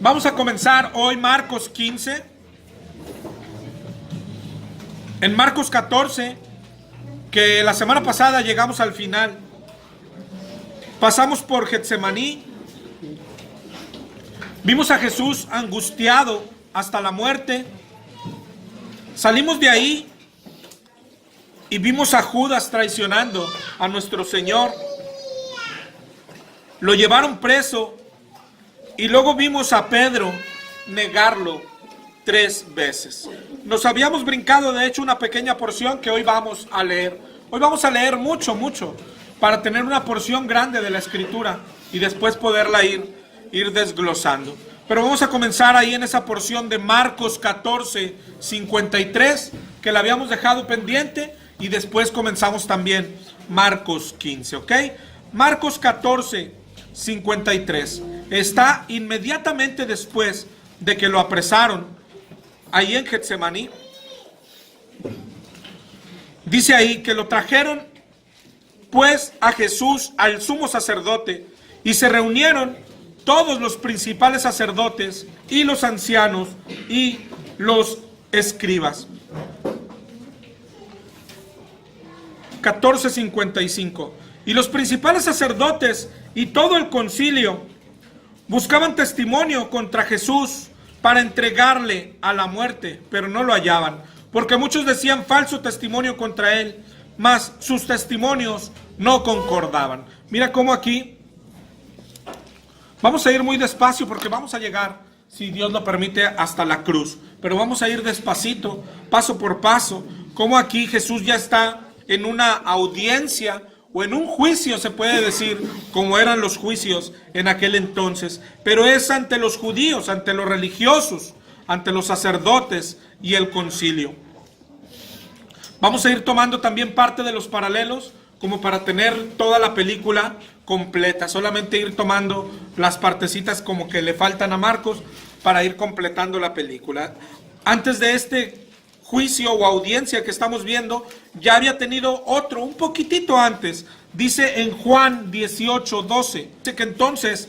Vamos a comenzar hoy Marcos 15. En Marcos 14, que la semana pasada llegamos al final. Pasamos por Getsemaní. Vimos a Jesús angustiado hasta la muerte. Salimos de ahí y vimos a Judas traicionando a nuestro Señor. Lo llevaron preso y luego vimos a Pedro negarlo 3 veces. Nos habíamos brincado, de hecho, una pequeña porción que hoy vamos a leer. Hoy vamos a leer mucho, para tener una porción grande de la Escritura y después poderla ir desglosando. Pero vamos a comenzar ahí en esa porción de Marcos 14, 53, que la habíamos dejado pendiente, y después comenzamos también Marcos 15, ¿ok? Marcos 14, 53. Está inmediatamente después de que lo apresaron ahí en Getsemaní. Dice ahí que lo trajeron pues a Jesús al sumo sacerdote, y se reunieron todos los principales sacerdotes y los ancianos y los escribas. 14:55. Y los principales sacerdotes y todo el concilio buscaban testimonio contra Jesús para entregarle a la muerte, pero no lo hallaban, porque muchos decían falso testimonio contra él, mas sus testimonios no concordaban. Mira cómo aquí vamos a ir muy despacio, porque vamos a llegar, si Dios lo permite, hasta la cruz, pero vamos a ir despacito, paso por paso, como aquí Jesús ya está en una audiencia o en un juicio, se puede decir, como eran los juicios en aquel entonces, pero es ante los judíos, ante los religiosos, ante los sacerdotes y el concilio. Vamos a ir tomando también parte de los paralelos, como para tener toda la película completa, solamente ir tomando las partecitas como que le faltan a Marcos para ir completando la película. Antes de este juicio o audiencia que estamos viendo, ya había tenido otro, un poquitito antes. Dice en Juan 18:12, dice que entonces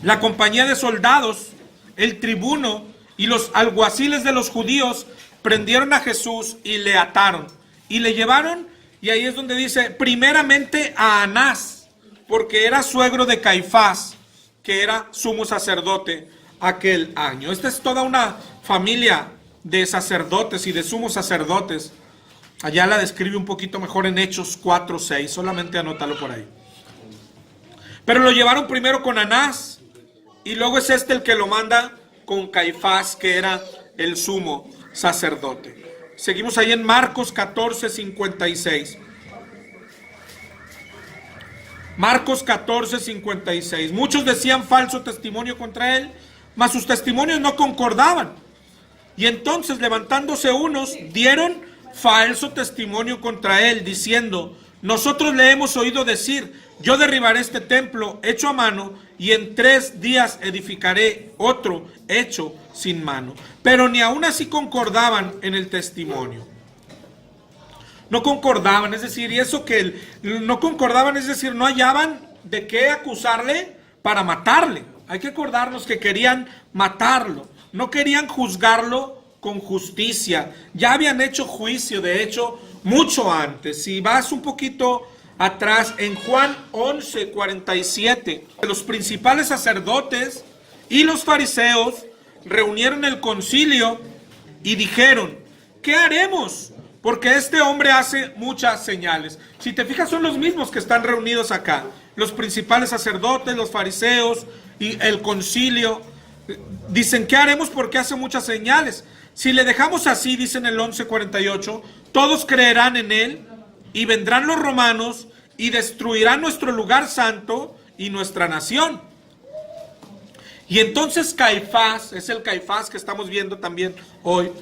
la compañía de soldados, el tribuno y los alguaciles de los judíos prendieron a Jesús y le ataron y le llevaron, y ahí es donde dice primeramente a Anás, porque era suegro de Caifás, que era sumo sacerdote aquel año. Esta es toda una familia de sacerdotes y de sumos sacerdotes. Allá la describe un poquito mejor en Hechos 4:6, solamente anótalo por ahí. Pero lo llevaron primero con Anás, y luego es el que lo manda con Caifás, que era el sumo sacerdote. Seguimos ahí en Marcos 14:56. Marcos 14:56. Muchos decían falso testimonio contra él, mas sus testimonios no concordaban. Y entonces, levantándose unos, dieron falso testimonio contra él, diciendo: nosotros le hemos oído decir, yo derribaré este templo hecho a mano, y en 3 días edificaré otro hecho sin mano. Pero ni aún así concordaban en el testimonio. No concordaban, es decir, y eso que no concordaban, es decir, no hallaban de qué acusarle para matarle. Hay que acordarnos que querían matarlo, no querían juzgarlo con justicia. Ya habían hecho juicio, de hecho, mucho antes. Si vas un poquito atrás, en Juan 11:47, los principales sacerdotes y los fariseos reunieron el concilio y dijeron: ¿qué haremos? Porque este hombre hace muchas señales. Si te fijas, son los mismos que están reunidos acá. Los principales sacerdotes, los fariseos y el concilio dicen: ¿qué haremos? Porque hace muchas señales. Si le dejamos así, dicen el 11:48, todos creerán en él, y vendrán los romanos y destruirán nuestro lugar santo y nuestra nación. Y entonces Caifás, es el Caifás que estamos viendo también hoy,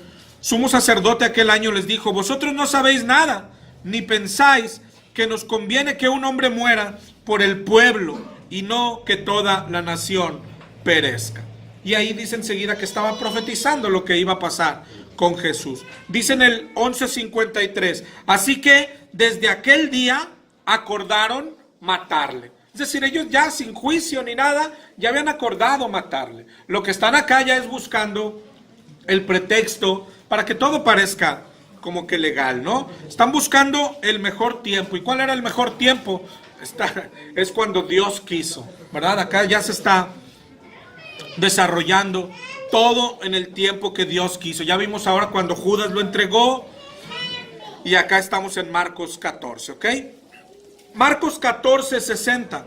sumo sacerdote aquel año, les dijo: vosotros no sabéis nada, ni pensáis que nos conviene que un hombre muera por el pueblo, y no que toda la nación perezca. Y ahí dice enseguida que estaba profetizando lo que iba a pasar con Jesús. Dice en el 11:53, así que desde aquel día acordaron matarle. Es decir, ellos ya sin juicio ni nada, ya habían acordado matarle. Lo que están acá ya es buscando el pretexto para que todo parezca como que legal, ¿no? Están buscando el mejor tiempo. ¿Y cuál era el mejor tiempo? Es cuando Dios quiso, ¿verdad? Acá ya se está desarrollando todo en el tiempo que Dios quiso. Ya vimos ahora cuando Judas lo entregó y acá estamos en Marcos 14, ¿ok? Marcos 14, 60.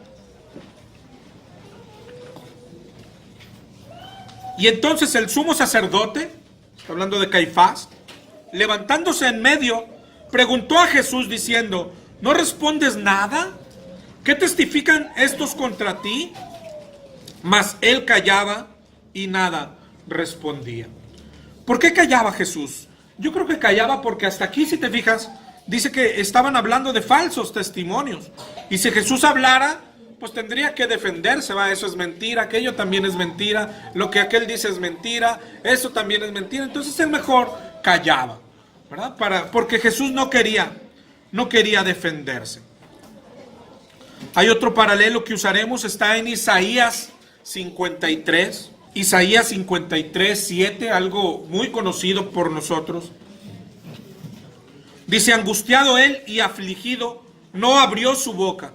Y entonces el sumo sacerdote, está hablando de Caifás, levantándose en medio, preguntó a Jesús diciendo: ¿no respondes nada? ¿Qué testifican estos contra ti? Mas él callaba y nada respondía. ¿Por qué callaba Jesús? Yo creo que callaba porque hasta aquí, si te fijas, dice que estaban hablando de falsos testimonios. Y si Jesús hablara, pues tendría que defenderse, ¿va? Eso es mentira, aquello también es mentira, lo que aquel dice es mentira, eso también es mentira. Entonces él mejor callaba, ¿verdad? Porque Jesús no quería defenderse. Hay otro paralelo que usaremos, está en Isaías 53. Isaías 53, 7, algo muy conocido por nosotros. Dice: angustiado él y afligido, no abrió su boca.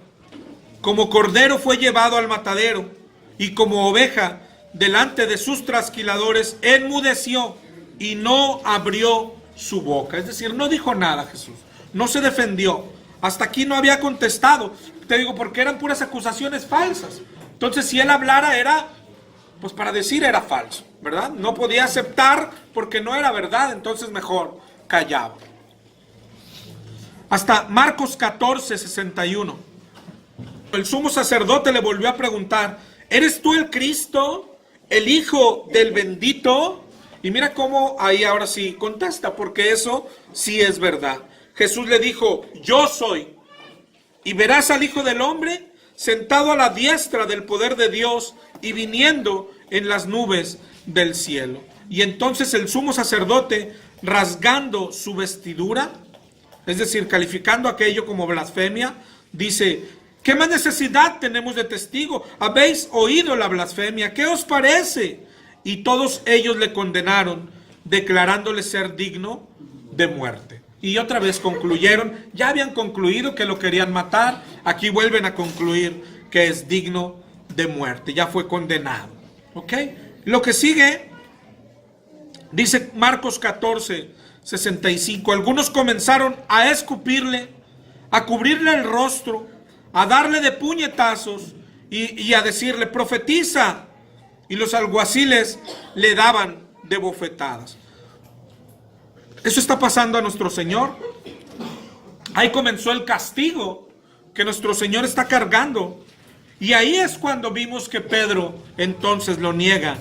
Como cordero fue llevado al matadero, y como oveja delante de sus trasquiladores, enmudeció y no abrió su boca. Es decir, no dijo nada Jesús, no se defendió. Hasta aquí no había contestado. Te digo, porque eran puras acusaciones falsas. Entonces, si él hablara era, pues para decir era falso, ¿verdad? No podía aceptar porque no era verdad, entonces mejor callaba. Hasta Marcos 14, 61. El sumo sacerdote le volvió a preguntar: ¿eres tú el Cristo, el Hijo del bendito? Y mira cómo ahí ahora sí contesta, porque eso sí es verdad. Jesús le dijo: yo soy. Y verás al Hijo del Hombre sentado a la diestra del poder de Dios y viniendo en las nubes del cielo. Y entonces el sumo sacerdote, rasgando su vestidura, es decir, calificando aquello como blasfemia, dice: ¿qué más necesidad tenemos de testigo? ¿Habéis oído la blasfemia? ¿Qué os parece? Y todos ellos le condenaron, declarándole ser digno de muerte. Y otra vez concluyeron, ya habían concluido que lo querían matar, aquí vuelven a concluir que es digno de muerte, ya fue condenado. ¿Ok? Lo que sigue, dice Marcos 14, 65, algunos comenzaron a escupirle, a cubrirle el rostro, a darle de puñetazos y a decirle: profetiza. Y los alguaciles le daban de bofetadas. Eso está pasando a nuestro Señor. Ahí comenzó el castigo que nuestro Señor está cargando. Y ahí es cuando vimos que Pedro entonces lo niega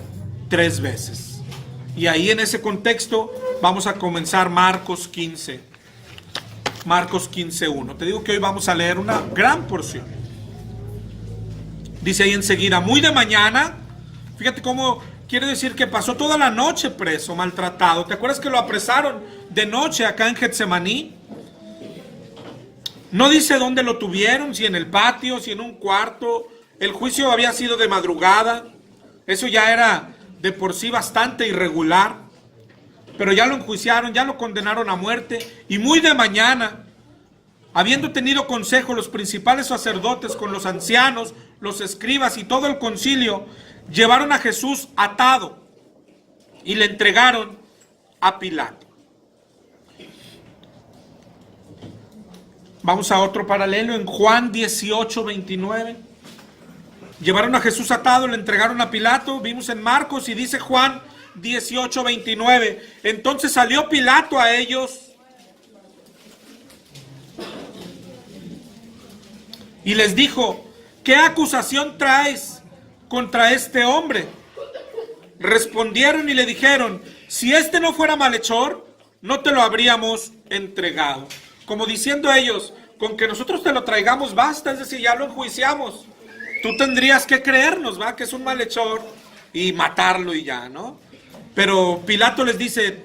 3 veces. Y ahí en ese contexto vamos a comenzar Marcos 15. Marcos 15:1. Te digo que hoy vamos a leer una gran porción. Dice ahí enseguida: muy de mañana. Fíjate cómo quiere decir que pasó toda la noche preso, maltratado. ¿Te acuerdas que lo apresaron de noche acá en Getsemaní? No dice dónde lo tuvieron, si en el patio, si en un cuarto. El juicio había sido de madrugada. Eso ya era de por sí bastante irregular. Pero ya lo enjuiciaron, ya lo condenaron a muerte. Y muy de mañana, habiendo tenido consejo los principales sacerdotes con los ancianos, los escribas y todo el concilio, llevaron a Jesús atado y le entregaron a Pilato. Vamos a otro paralelo en Juan 18, 29. Llevaron a Jesús atado, le entregaron a Pilato. Vimos en Marcos y dice Juan 18, 29. Entonces salió Pilato a ellos y les dijo: ¿qué acusación traes contra este hombre? Respondieron y le dijeron: si este no fuera malhechor, no te lo habríamos entregado. Como diciendo ellos: con que nosotros te lo traigamos basta, es decir, ya lo enjuiciamos. Tú tendrías que creernos, ¿va? Que es un malhechor y matarlo y ya, ¿no? Pero Pilato les dice: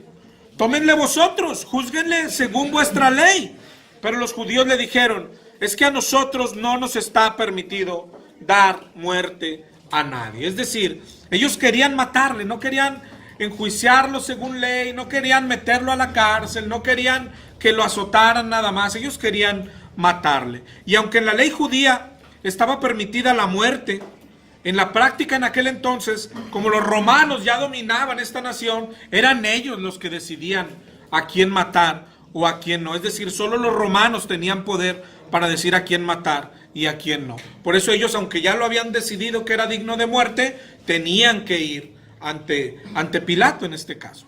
tómenle vosotros, júzguenle según vuestra ley. Pero los judíos le dijeron: es que a nosotros no nos está permitido dar muerte a nadie. Es decir, ellos querían matarle, no querían enjuiciarlo según ley, no querían meterlo a la cárcel, no querían que lo azotaran nada más, ellos querían matarle. Y aunque en la ley judía estaba permitida la muerte, en la práctica en aquel entonces, como los romanos ya dominaban esta nación, eran ellos los que decidían a quién matar o a quién no. Es decir, solo los romanos tenían poder para decir a quién matar y a quién no. Por eso ellos, aunque ya lo habían decidido que era digno de muerte, tenían que ir ante Pilato en este caso.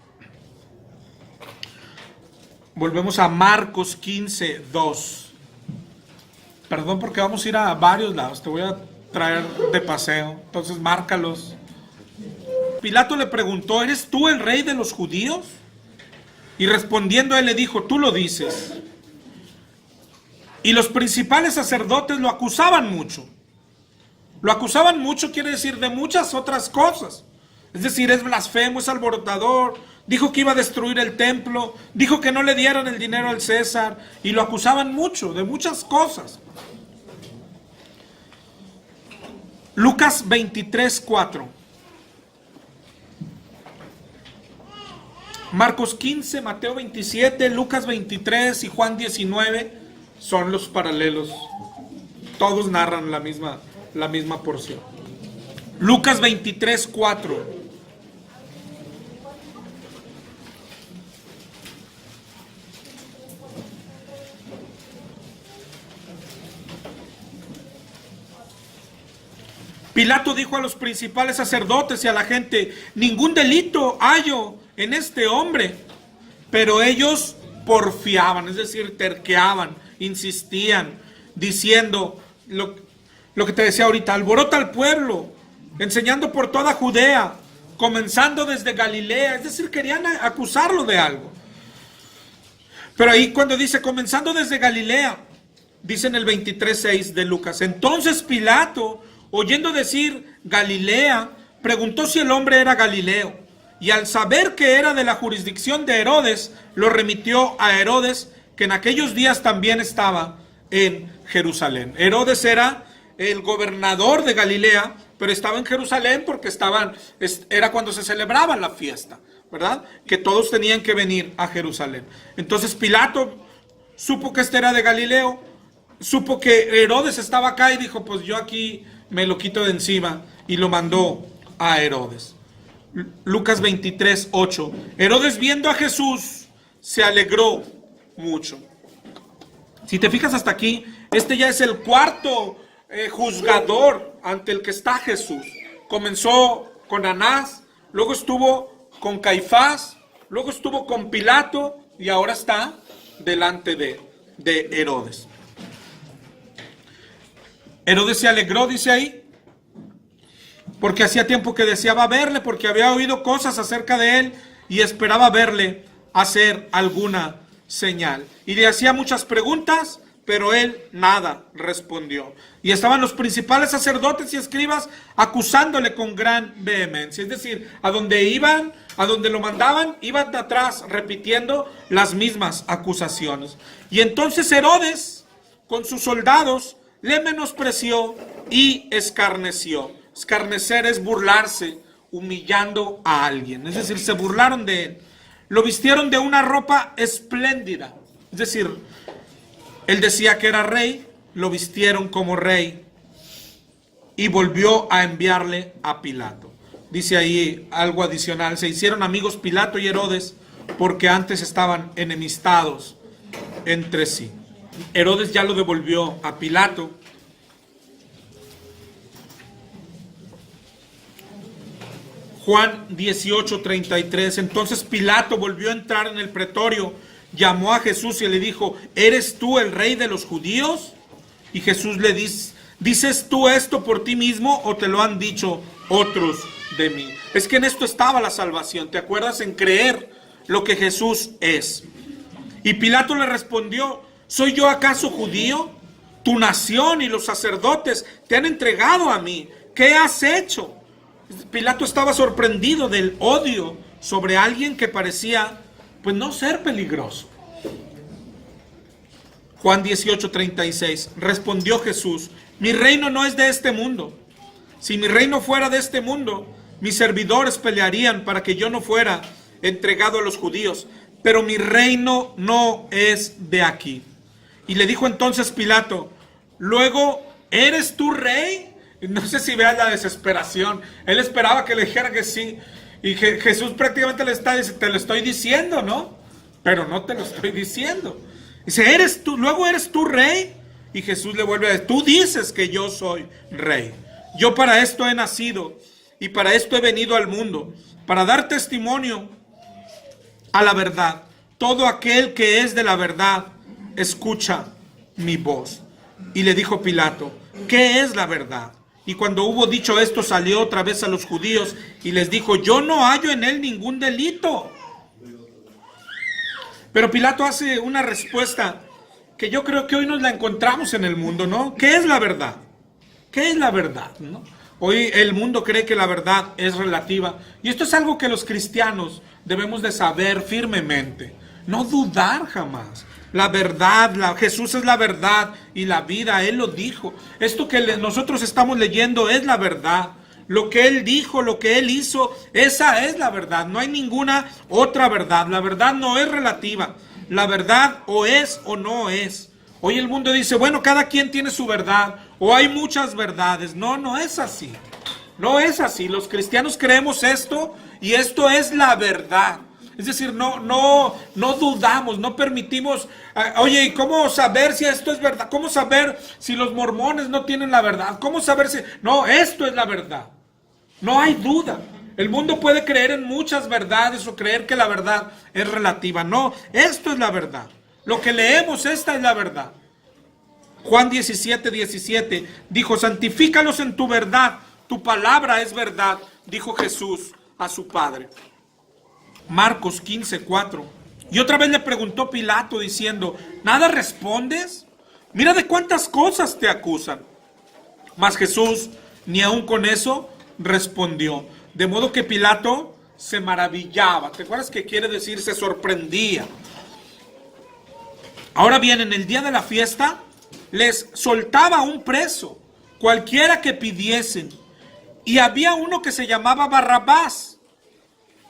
Volvemos a Marcos 15, 2. Perdón porque vamos a ir a varios lados, te voy a traer de paseo, entonces márcalos. Pilato le preguntó, ¿eres tú el rey de los judíos? Y respondiendo él le dijo, tú lo dices. Y los principales sacerdotes lo acusaban mucho. Lo acusaban mucho quiere decir de muchas otras cosas. Es decir, es blasfemo, es alborotador, dijo que iba a destruir el templo, dijo que no le dieran el dinero al César, y lo acusaban mucho, de muchas cosas. Lucas 23, 4. Marcos 15, Mateo 27, Lucas 23 y Juan 19 son los paralelos. Todos narran la misma porción. Lucas 23, 4. Pilato dijo a los principales sacerdotes y a la gente, ningún delito hallo en este hombre. Pero ellos porfiaban, es decir, terqueaban, insistían, diciendo lo que te decía ahorita, alborota al pueblo, enseñando por toda Judea, comenzando desde Galilea, es decir, querían acusarlo de algo. Pero ahí cuando dice comenzando desde Galilea, dice en el 23:6 de Lucas, entonces Pilato, oyendo decir Galilea, preguntó si el hombre era Galileo, y al saber que era de la jurisdicción de Herodes, lo remitió a Herodes, que en aquellos días también estaba en Jerusalén. Herodes era el gobernador de Galilea, pero estaba en Jerusalén porque era cuando se celebraba la fiesta, ¿verdad? Que todos tenían que venir a Jerusalén. Entonces Pilato supo que este era de Galileo, supo que Herodes estaba acá y dijo, pues yo aquí me lo quito de encima, y lo mandó a Herodes. Lucas 23, 8. Herodes, viendo a Jesús, se alegró mucho. Si te fijas hasta aquí, este ya es el cuarto juzgador ante el que está Jesús. Comenzó con Anás, luego estuvo con Caifás, luego estuvo con Pilato y ahora está delante de Herodes. Herodes se alegró, dice ahí, porque hacía tiempo que deseaba verle, porque había oído cosas acerca de él y esperaba verle hacer alguna señal. Y le hacía muchas preguntas, pero él nada respondió. Y estaban los principales sacerdotes y escribas acusándole con gran vehemencia. Es decir, a donde iban, a donde lo mandaban, iban de atrás repitiendo las mismas acusaciones. Y entonces Herodes, con sus soldados, le menospreció y escarneció. Escarnecer es burlarse, humillando a alguien. Es decir, se burlaron de él. Lo vistieron de una ropa espléndida. Es decir, él decía que era rey, lo vistieron como rey y volvió a enviarle a Pilato. Dice ahí algo adicional. Se hicieron amigos Pilato y Herodes porque antes estaban enemistados entre sí. Herodes ya lo devolvió a Pilato. Juan 18:33. Entonces Pilato volvió a entrar en el pretorio, llamó a Jesús y le dijo, ¿eres tú el rey de los judíos? Y Jesús le dice, ¿dices tú esto por ti mismo o te lo han dicho otros de mí? Es que en esto estaba la salvación, ¿te acuerdas? En creer lo que Jesús es. Y Pilato le respondió, ¿soy yo acaso judío? Tu nación y los sacerdotes te han entregado a mí. ¿Qué has hecho? Pilato estaba sorprendido del odio sobre alguien que parecía, pues, no ser peligroso. Juan 18:36. Respondió Jesús: mi reino no es de este mundo. Si mi reino fuera de este mundo, mis servidores pelearían para que yo no fuera entregado a los judíos. Pero mi reino no es de aquí. Y le dijo entonces Pilato: luego, ¿eres tú rey? No sé si veas la desesperación. Él esperaba que le dijera que sí. Y Jesús prácticamente le está diciendo: te lo estoy diciendo, ¿no? Pero no te lo estoy diciendo. Dice: ¿eres tú? ¿Luego eres tú rey? Y Jesús le vuelve a decir: tú dices que yo soy rey. Yo para esto he nacido y para esto he venido al mundo, para dar testimonio a la verdad. Todo aquel que es de la verdad escucha mi voz. Y le dijo Pilato: ¿qué es la verdad? Y cuando hubo dicho esto, salió otra vez a los judíos y les dijo: yo no hallo en él ningún delito. Pero Pilato hace una respuesta que yo creo que hoy nos la encontramos en el mundo, ¿no? ¿Qué es la verdad? ¿Qué es la verdad? ¿No? Hoy el mundo cree que la verdad es relativa. Y esto es algo que los cristianos debemos de saber firmemente. No dudar jamás. La verdad, Jesús es la verdad y la vida, Él lo dijo. Esto que nosotros estamos leyendo es la verdad. Lo que Él dijo, lo que Él hizo, esa es la verdad. No hay ninguna otra verdad. La verdad no es relativa. La verdad o es o no es. Hoy el mundo dice: bueno, cada quien tiene su verdad, o hay muchas verdades. No, no es así. No es así. Los cristianos creemos esto y esto es la verdad. Es decir, no dudamos, no permitimos. Oye, ¿y cómo saber si esto es verdad? ¿Cómo saber si los mormones no tienen la verdad? ¿Cómo saber si...? No, esto es la verdad. No hay duda. El mundo puede creer en muchas verdades o creer que la verdad es relativa. No, esto es la verdad. Lo que leemos, esta es la verdad. Juan 17:17 dijo: santifícalos en tu verdad, tu palabra es verdad, dijo Jesús a su Padre. Marcos 15:4. Y otra vez le preguntó Pilato diciendo: ¿nada respondes? Mira de cuántas cosas te acusan. Mas Jesús ni aun con eso respondió. De modo que Pilato se maravillaba. ¿Te acuerdas que quiere decir se sorprendía? Ahora bien, en el día de la fiesta les soltaba un preso, cualquiera que pidiesen. Y había uno que se llamaba Barrabás,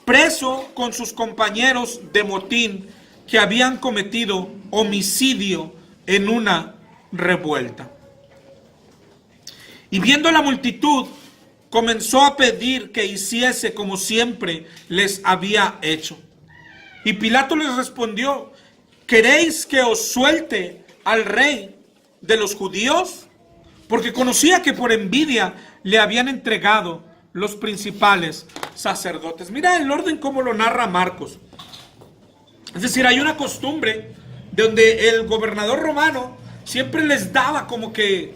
preso con sus compañeros de motín que habían cometido homicidio en una revuelta. Y viendo la multitud, comenzó a pedir que hiciese como siempre les había hecho. Y Pilato les respondió: ¿queréis que os suelte al rey de los judíos? Porque conocía que por envidia le habían entregado los principales sacerdotes. Mira el orden como lo narra Marcos. Es decir, hay una costumbre donde el gobernador romano siempre les daba como que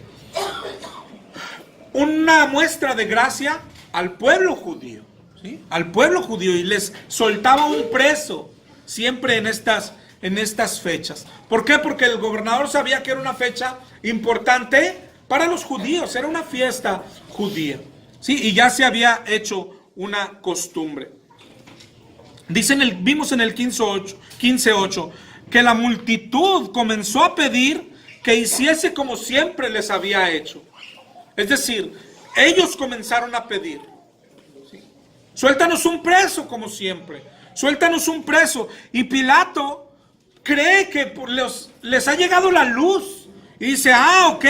una muestra de gracia al pueblo judío, ¿sí? Al pueblo judío, y les soltaba un preso siempre en estas fechas. ¿Por qué? Porque el gobernador sabía que era una fecha importante para los judíos, era una fiesta judía, ¿sí? Y ya se había hecho una costumbre. Vimos en el 15:8 que la multitud comenzó a pedir que hiciese como siempre les había hecho. Es decir, ellos comenzaron a pedir, ¿sí? Suéltanos un preso como siempre, suéltanos un preso. Y Pilato cree que les ha llegado la luz y dice: ok,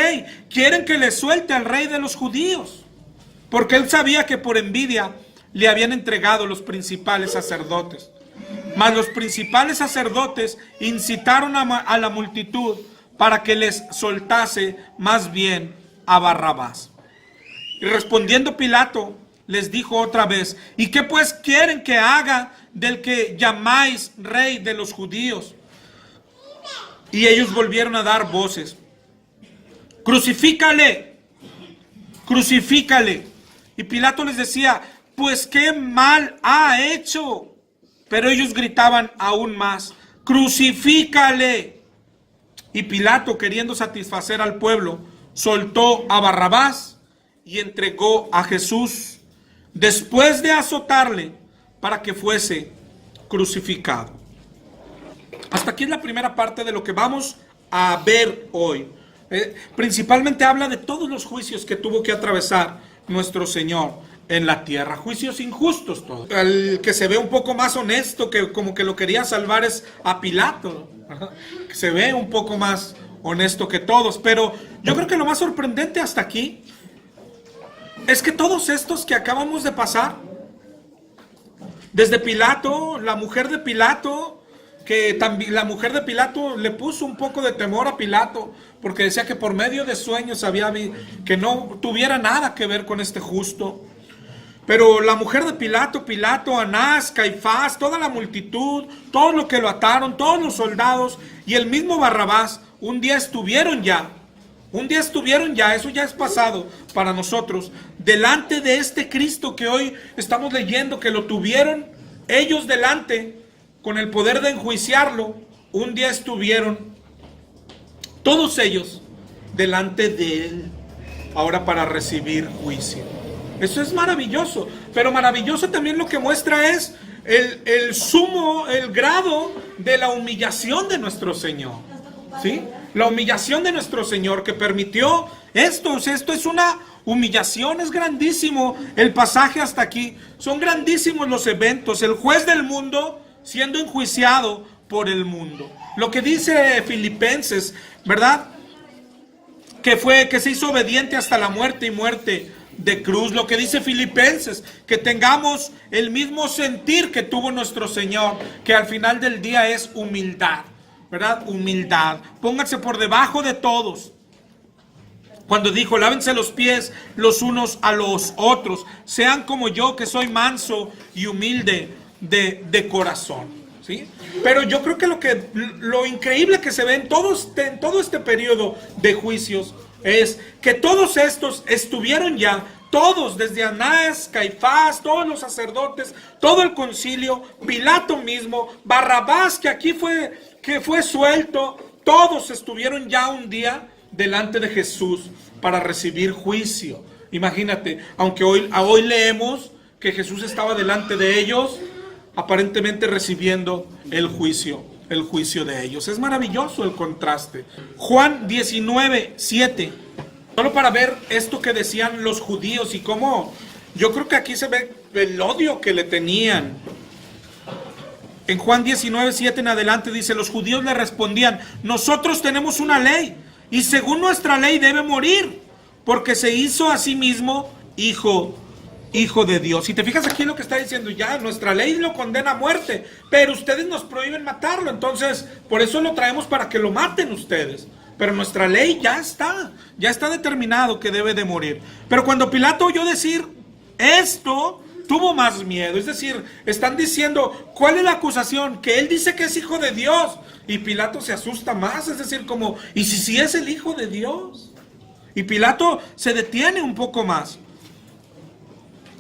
quieren que les suelte al rey de los judíos. Porque él sabía que por envidia le habían entregado los principales sacerdotes. Mas los principales sacerdotes incitaron a la multitud para que les soltase más bien a Barrabás. Y respondiendo Pilato, les dijo otra vez: ¿y qué pues quieren que haga del que llamáis rey de los judíos? Y ellos volvieron a dar voces: crucifícale, crucifícale. Y Pilato les decía: pues qué mal ha hecho. Pero ellos gritaban aún más: crucifícale. Y Pilato, queriendo satisfacer al pueblo, soltó a Barrabás y entregó a Jesús después de azotarle para que fuese crucificado. Hasta aquí es la primera parte de lo que vamos a ver hoy. Principalmente habla de todos los juicios que tuvo que atravesar nuestro Señor en la tierra, juicios injustos todos. El que se ve un poco más honesto, que como que lo quería salvar, es a Pilato, que se ve un poco más honesto que todos. Pero yo creo que lo más sorprendente hasta aquí es que todos estos que acabamos de pasar, desde Pilato, la mujer de Pilato, que también la mujer de Pilato le puso un poco de temor a Pilato, porque decía que por medio de sueños que no tuviera nada que ver con este justo. Pero la mujer de Pilato, Anás, Caifás, toda la multitud, todos los que lo ataron, todos los soldados y el mismo Barrabás, un día estuvieron ya, eso ya es pasado para nosotros, delante de este Cristo que hoy estamos leyendo, que lo tuvieron ellos delante, con el poder de enjuiciarlo. Un día estuvieron todos ellos delante de él, ahora para recibir juicio. Eso es maravilloso, pero maravilloso también lo que muestra es el grado de la humillación de nuestro Señor, ¿sí? La humillación de nuestro Señor que permitió esto. O sea, esto es una humillación, es grandísimo el pasaje hasta aquí. Son grandísimos los eventos. El juez del mundo siendo enjuiciado por el mundo. Lo que dice Filipenses, ¿verdad? Que se hizo obediente hasta la muerte y muerte de cruz. Lo que dice Filipenses, que tengamos el mismo sentir que tuvo nuestro Señor, que al final del día es humildad, ¿verdad? Humildad. Pónganse por debajo de todos. Cuando dijo, lávense los pies los unos a los otros, sean como yo, que soy manso y humilde de corazón, ¿sí? Pero yo creo que lo increíble que se ve en todo este periodo de juicios es que todos estos estuvieron ya, todos, desde Anás, Caifás, todos los sacerdotes, todo el concilio, Pilato mismo, Barrabás, que fue suelto, todos estuvieron ya un día delante de Jesús para recibir juicio. Imagínate, aunque hoy leemos que Jesús estaba delante de ellos, aparentemente recibiendo el juicio de ellos. Es maravilloso el contraste. Juan 19:7. Solo para ver esto que decían los judíos y cómo yo creo que aquí se ve el odio que le tenían. En Juan 19:7 en adelante dice, los judíos le respondían, nosotros tenemos una ley y según nuestra ley debe morir, porque se hizo a sí mismo hijo de Dios. Si te fijas aquí en lo que está diciendo, ya nuestra ley lo condena a muerte, pero ustedes nos prohíben matarlo, entonces por eso lo traemos para que lo maten ustedes. Pero nuestra ley ya está determinado que debe de morir. Pero cuando Pilato oyó decir esto, tuvo más miedo. Es decir, están diciendo, ¿cuál es la acusación? Que él dice que es hijo de Dios. Y Pilato se asusta más, es decir, como, ¿y si es el hijo de Dios? Y Pilato se detiene un poco más.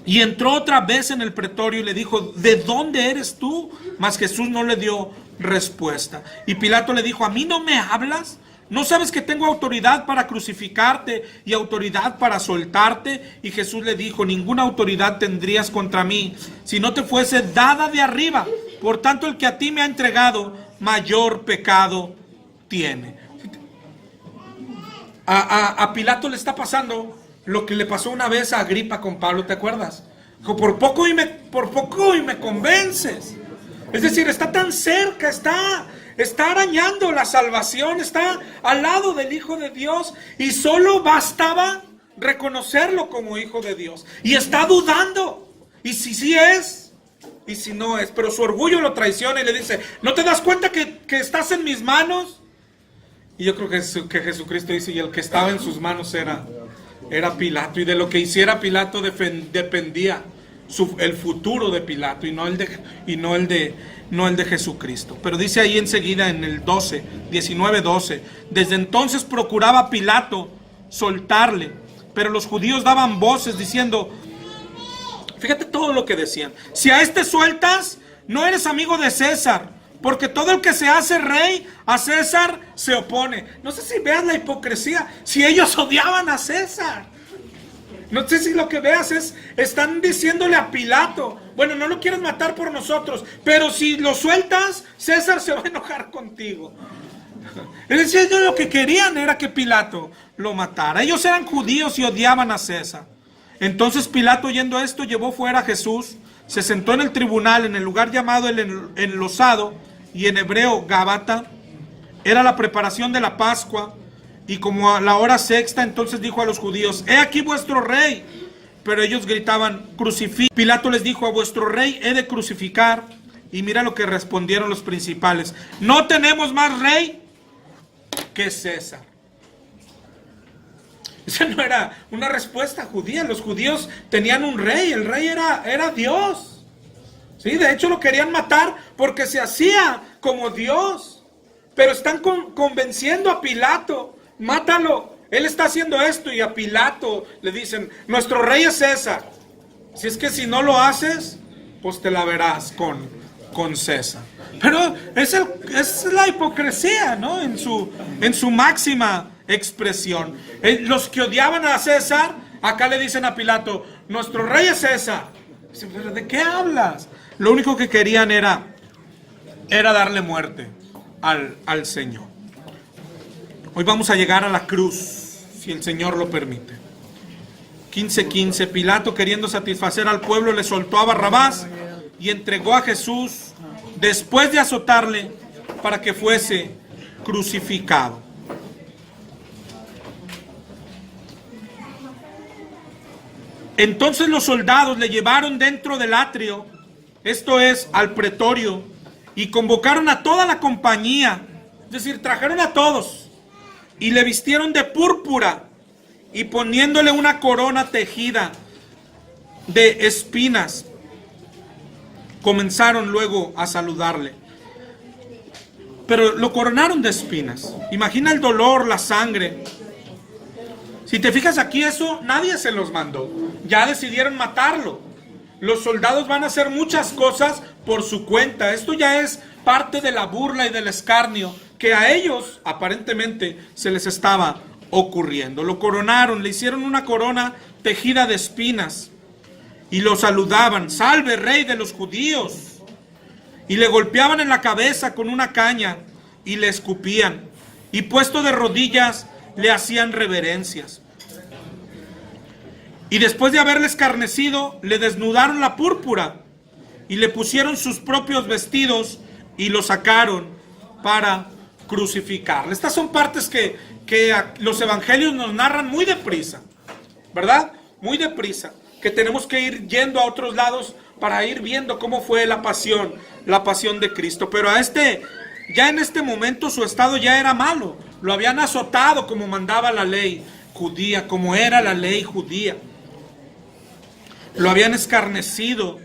Y entró otra vez en el pretorio y le dijo, ¿de dónde eres tú? Mas Jesús no le dio respuesta. Y Pilato le dijo, ¿a mí no me hablas? ¿No sabes que tengo autoridad para crucificarte y autoridad para soltarte? Y Jesús le dijo, ninguna autoridad tendrías contra mí si no te fuese dada de arriba. Por tanto, el que a ti me ha entregado, mayor pecado tiene. A Pilato le está pasando lo que le pasó una vez a Agripa con Pablo, ¿te acuerdas? Dijo, por poco y me convences. Es decir, está tan cerca, está arañando la salvación, está al lado del Hijo de Dios y solo bastaba reconocerlo como Hijo de Dios. Y está dudando, y si sí es, y si no es, pero su orgullo lo traiciona y le dice, ¿no te das cuenta que estás en mis manos? Y yo creo que Jesucristo dice, y el que estaba en sus manos era Pilato, y de lo que hiciera Pilato dependía el futuro de Pilato y no el de Jesucristo. Pero dice ahí enseguida en el 19:12, desde entonces procuraba Pilato soltarle, pero los judíos daban voces diciendo, fíjate todo lo que decían, si a este sueltas, no eres amigo de César, porque todo el que se hace rey, a César se opone. No sé si veas la hipocresía, si ellos odiaban a César. No sé si lo que veas están diciéndole a Pilato, bueno, no lo quieres matar por nosotros, pero si lo sueltas, César se va a enojar contigo. Es decir, ellos lo que querían era que Pilato lo matara. Ellos eran judíos y odiaban a César. Entonces Pilato, oyendo esto, llevó fuera a Jesús, se sentó en el tribunal, en el lugar llamado el Enlosado, y en hebreo Gabata. Era la preparación de la Pascua, y como a la hora sexta, entonces dijo a los judíos: he aquí vuestro rey. Pero ellos gritaban: crucifica. Pilato les dijo: a vuestro rey he de crucificar. Y mira lo que respondieron los principales: no tenemos más rey que César. Esa no era una respuesta judía. Los judíos tenían un rey. El rey era Dios. Sí, de hecho lo querían matar porque se hacía como Dios. Pero están convenciendo a Pilato: mátalo, él está haciendo esto. Y a Pilato le dicen: nuestro rey es César. Si es que si no lo haces, pues te la verás con César. Pero es la hipocresía, ¿no? En su máxima expresión. Los que odiaban a César, acá le dicen a Pilato: nuestro rey es César. ¿Pero de qué hablas? Lo único que querían era darle muerte al Señor. Hoy vamos a llegar a la cruz, si el Señor lo permite. 15:15. Pilato, queriendo satisfacer al pueblo, le soltó a Barrabás y entregó a Jesús después de azotarle para que fuese crucificado. Entonces los soldados le llevaron dentro del atrio, esto es, al pretorio, y convocaron a toda la compañía, es decir, trajeron a todos, y le vistieron de púrpura, y poniéndole una corona tejida de espinas, comenzaron luego a saludarle. Pero lo coronaron de espinas. Imagina el dolor, la sangre. Si te fijas aquí, eso nadie se los mandó. Ya decidieron matarlo. Los soldados van a hacer muchas cosas por su cuenta. Esto ya es parte de la burla y del escarnio que a ellos aparentemente se les estaba ocurriendo. Lo coronaron, le hicieron una corona tejida de espinas y lo saludaban: salve, rey de los judíos. Y le golpeaban en la cabeza con una caña y le escupían, y puesto de rodillas le hacían reverencias. Y después de haberle escarnecido, le desnudaron la púrpura y le pusieron sus propios vestidos y lo sacaron para crucificarle. Estas son partes que los evangelios nos narran muy deprisa, ¿verdad? Muy deprisa, que tenemos que ir yendo a otros lados para ir viendo cómo fue la pasión de Cristo. Pero ya en este momento su estado ya era malo. Lo habían azotado como mandaba la ley judía, como era la ley judía. Lo habían escarnecido,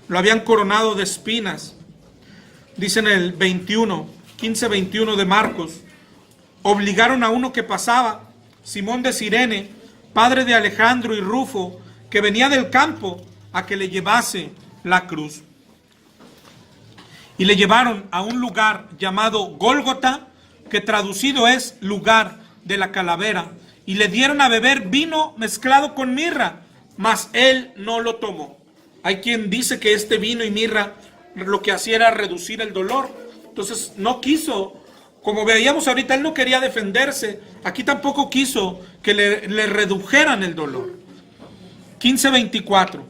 lo habían coronado de espinas. Dice en el 15:21 de Marcos: obligaron a uno que pasaba, Simón de Cirene, padre de Alejandro y Rufo, que venía del campo, a que le llevase la cruz. Y le llevaron a un lugar llamado Gólgota, que traducido es lugar de la calavera, y le dieron a beber vino mezclado con mirra, mas él no lo tomó. Hay quien dice que este vino y mirra lo que hacía era reducir el dolor. Entonces no quiso, como veíamos ahorita, él no quería defenderse. Aquí tampoco quiso que le redujeran el dolor. 15:24.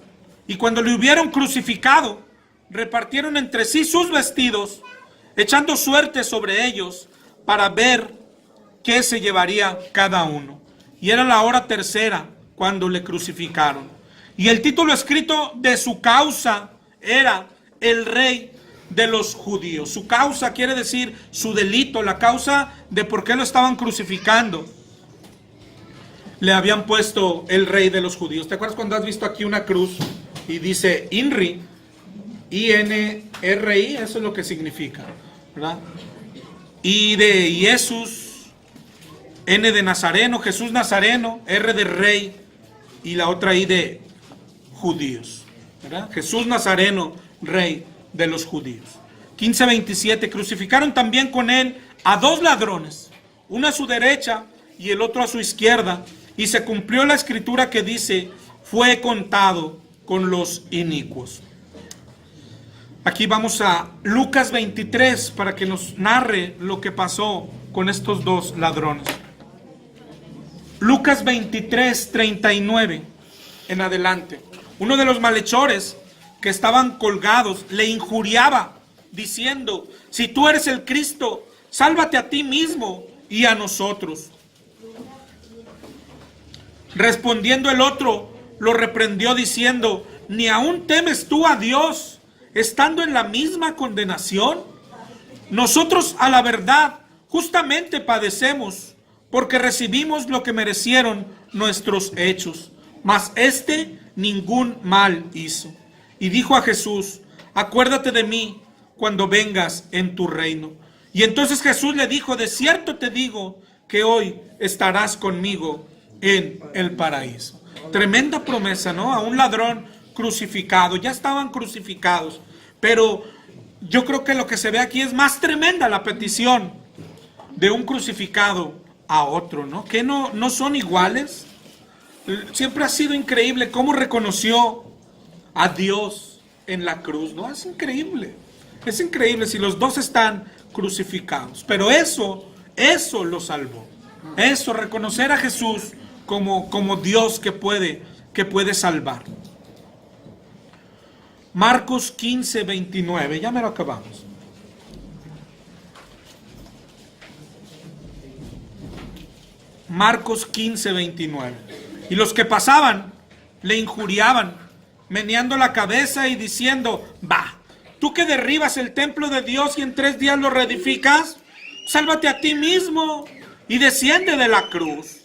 Y cuando le hubieron crucificado, repartieron entre sí sus vestidos, echando suerte sobre ellos para ver qué se llevaría cada uno. Y era la hora tercera cuando le crucificaron. Y el título escrito de su causa era: el rey de los judíos. Su causa quiere decir su delito, la causa de por qué lo estaban crucificando. Le habían puesto el rey de los judíos. ¿Te acuerdas cuando has visto aquí una cruz y dice INRI? INRI, eso es lo que significa, ¿verdad? I de Jesús, N de Nazareno, Jesús Nazareno, R de rey, y la otra I de judíos, ¿verdad? Jesús Nazareno, rey de los judíos. 15:27. Crucificaron también con él a dos ladrones, uno a su derecha y el otro a su izquierda, y se cumplió la escritura que dice: fue contado con los inicuos. Aquí vamos a Lucas 23 para que nos narre lo que pasó con estos dos ladrones. Lucas 23, 39 en adelante. Uno de los malhechores que estaban colgados le injuriaba, diciendo: si tú eres el Cristo, sálvate a ti mismo y a nosotros. Respondiendo el otro, lo reprendió diciendo: ¿ni aún temes tú a Dios, estando en la misma condenación? Nosotros, a la verdad, justamente padecemos, porque recibimos lo que merecieron nuestros hechos, mas este ningún mal hizo. Y dijo a Jesús: acuérdate de mí cuando vengas en tu reino. Y entonces Jesús le dijo: de cierto te digo que hoy estarás conmigo en el paraíso. Tremenda promesa, ¿no? A un ladrón crucificado. Ya estaban crucificados, pero yo creo que lo que se ve aquí es más tremenda la petición de un crucificado a otro, ¿no? Que no son iguales. Siempre ha sido increíble cómo reconoció a Dios en la cruz, ¿no? Es increíble si los dos están crucificados. Pero eso lo salvó. Eso, reconocer a Jesús como Dios que puede salvar. Marcos 15, 29, ya me lo acabamos. Marcos 15, 29. Y los que pasaban le injuriaban, meneando la cabeza y diciendo: va, tú que derribas el templo de Dios y en 3 días lo reedificas, sálvate a ti mismo y desciende de la cruz.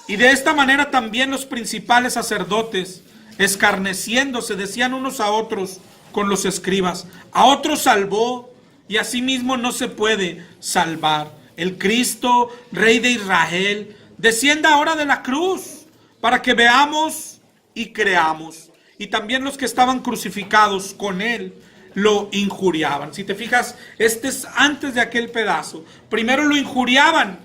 Y de esta manera también los principales sacerdotes, escarneciéndose, decían unos a otros con los escribas: a otros salvó y a sí mismo no se puede salvar. El Cristo, Rey de Israel, descienda ahora de la cruz para que veamos y creamos. Y también los que estaban crucificados con él lo injuriaban. Si te fijas, este es antes de aquel pedazo. Primero lo injuriaban,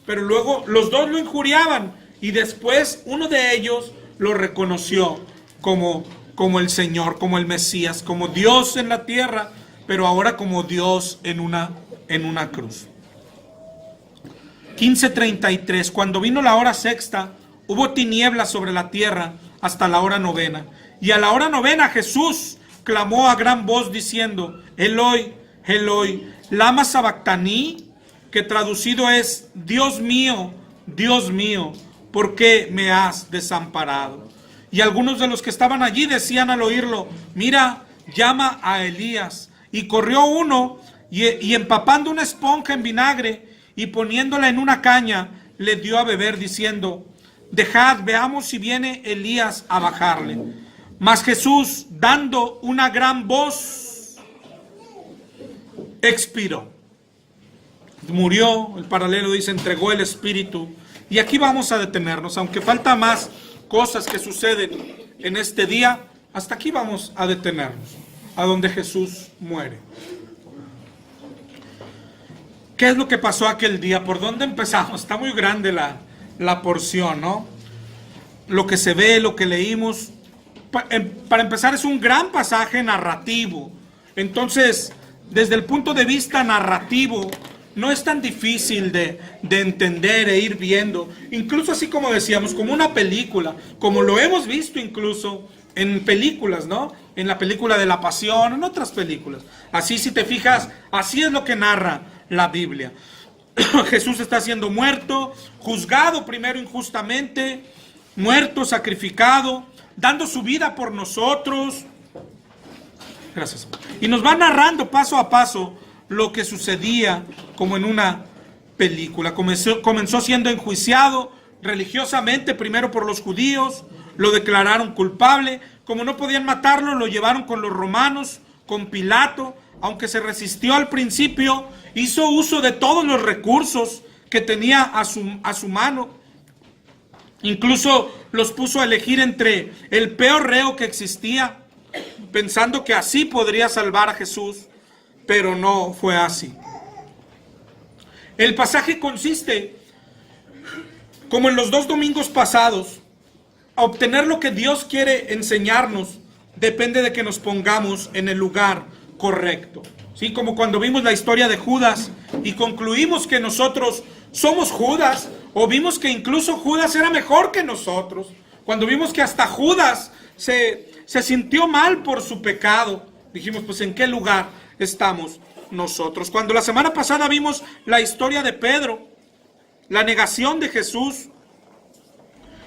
pero luego los dos lo injuriaban y después uno de ellos lo reconoció como el Señor, como el Mesías, como Dios en la tierra, pero ahora como Dios en una cruz. 15:33. Cuando vino la hora sexta, hubo tinieblas sobre la tierra hasta la hora novena. Y a la hora novena Jesús clamó a gran voz diciendo: Eloi, Eloi, lama sabactani, que traducido es: Dios mío, ¿por qué me has desamparado? Y algunos de los que estaban allí decían al oírlo: mira, llama a Elías. Y corrió uno y empapando una esponja en vinagre y poniéndola en una caña, le dio a beber diciendo: dejad, veamos si viene Elías a bajarle. Mas Jesús, dando una gran voz, expiró. Murió, el paralelo dice, entregó el espíritu. Y aquí vamos a detenernos, aunque falta más cosas que suceden en este día. Hasta aquí vamos a detenernos, a donde Jesús muere. ¿Qué es lo que pasó aquel día? ¿Por dónde empezamos? Está muy grande la porción, ¿no? Lo que se ve, lo que leímos. Para empezar, es un gran pasaje narrativo. Entonces, desde el punto de vista narrativo, no es tan difícil de entender e ir viendo. Incluso así como decíamos, como una película, como lo hemos visto incluso en películas, ¿no? En la película de la Pasión, en otras películas. Así, si te fijas, así es lo que narra la Biblia. Jesús está siendo muerto, juzgado primero injustamente, muerto, sacrificado, dando su vida por nosotros. Gracias. Y nos va narrando paso a paso lo que sucedía como en una película. Comenzó siendo enjuiciado religiosamente, primero por los judíos, lo declararon culpable. Como no podían matarlo, lo llevaron con los romanos, con Pilato. Aunque se resistió al principio, hizo uso de todos los recursos que tenía a su mano. Incluso los puso a elegir entre el peor reo que existía, pensando que así podría salvar a Jesús, pero no fue así. El pasaje consiste, como en los 2 domingos pasados, a obtener lo que Dios quiere enseñarnos, depende de que nos pongamos en el lugar correcto. ¿Sí? Como cuando vimos la historia de Judas y concluimos que nosotros somos Judas, o vimos que incluso Judas era mejor que nosotros, cuando vimos que hasta Judas se sintió mal por su pecado, dijimos, pues ¿en qué lugar estamos nosotros? Cuando la semana pasada vimos la historia de Pedro, la negación de Jesús,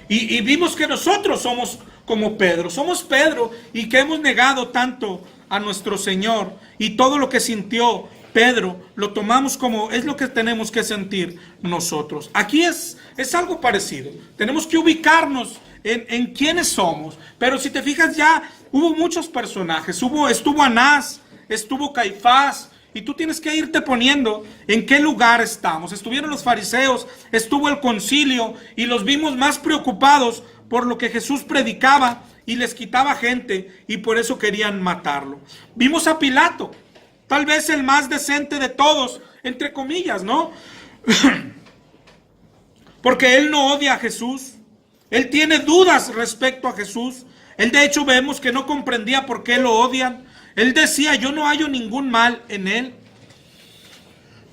y vimos que nosotros somos como Pedro, somos Pedro, y que hemos negado tanto a nuestro Señor, y todo lo que sintió Pedro lo tomamos como es lo que tenemos que sentir nosotros. Aquí es algo parecido, tenemos que ubicarnos en quiénes somos, pero si te fijas ya hubo muchos personajes, estuvo Anás, estuvo Caifás, y tú tienes que irte poniendo en qué lugar estamos. Estuvieron los fariseos, estuvo el concilio, y los vimos más preocupados por lo que Jesús predicaba, y les quitaba gente, y por eso querían matarlo. Vimos a Pilato, tal vez el más decente de todos, entre comillas, ¿no? Porque él no odia a Jesús, él tiene dudas respecto a Jesús. Él de hecho vemos que no comprendía por qué lo odian. Él decía, yo no hallo ningún mal en él.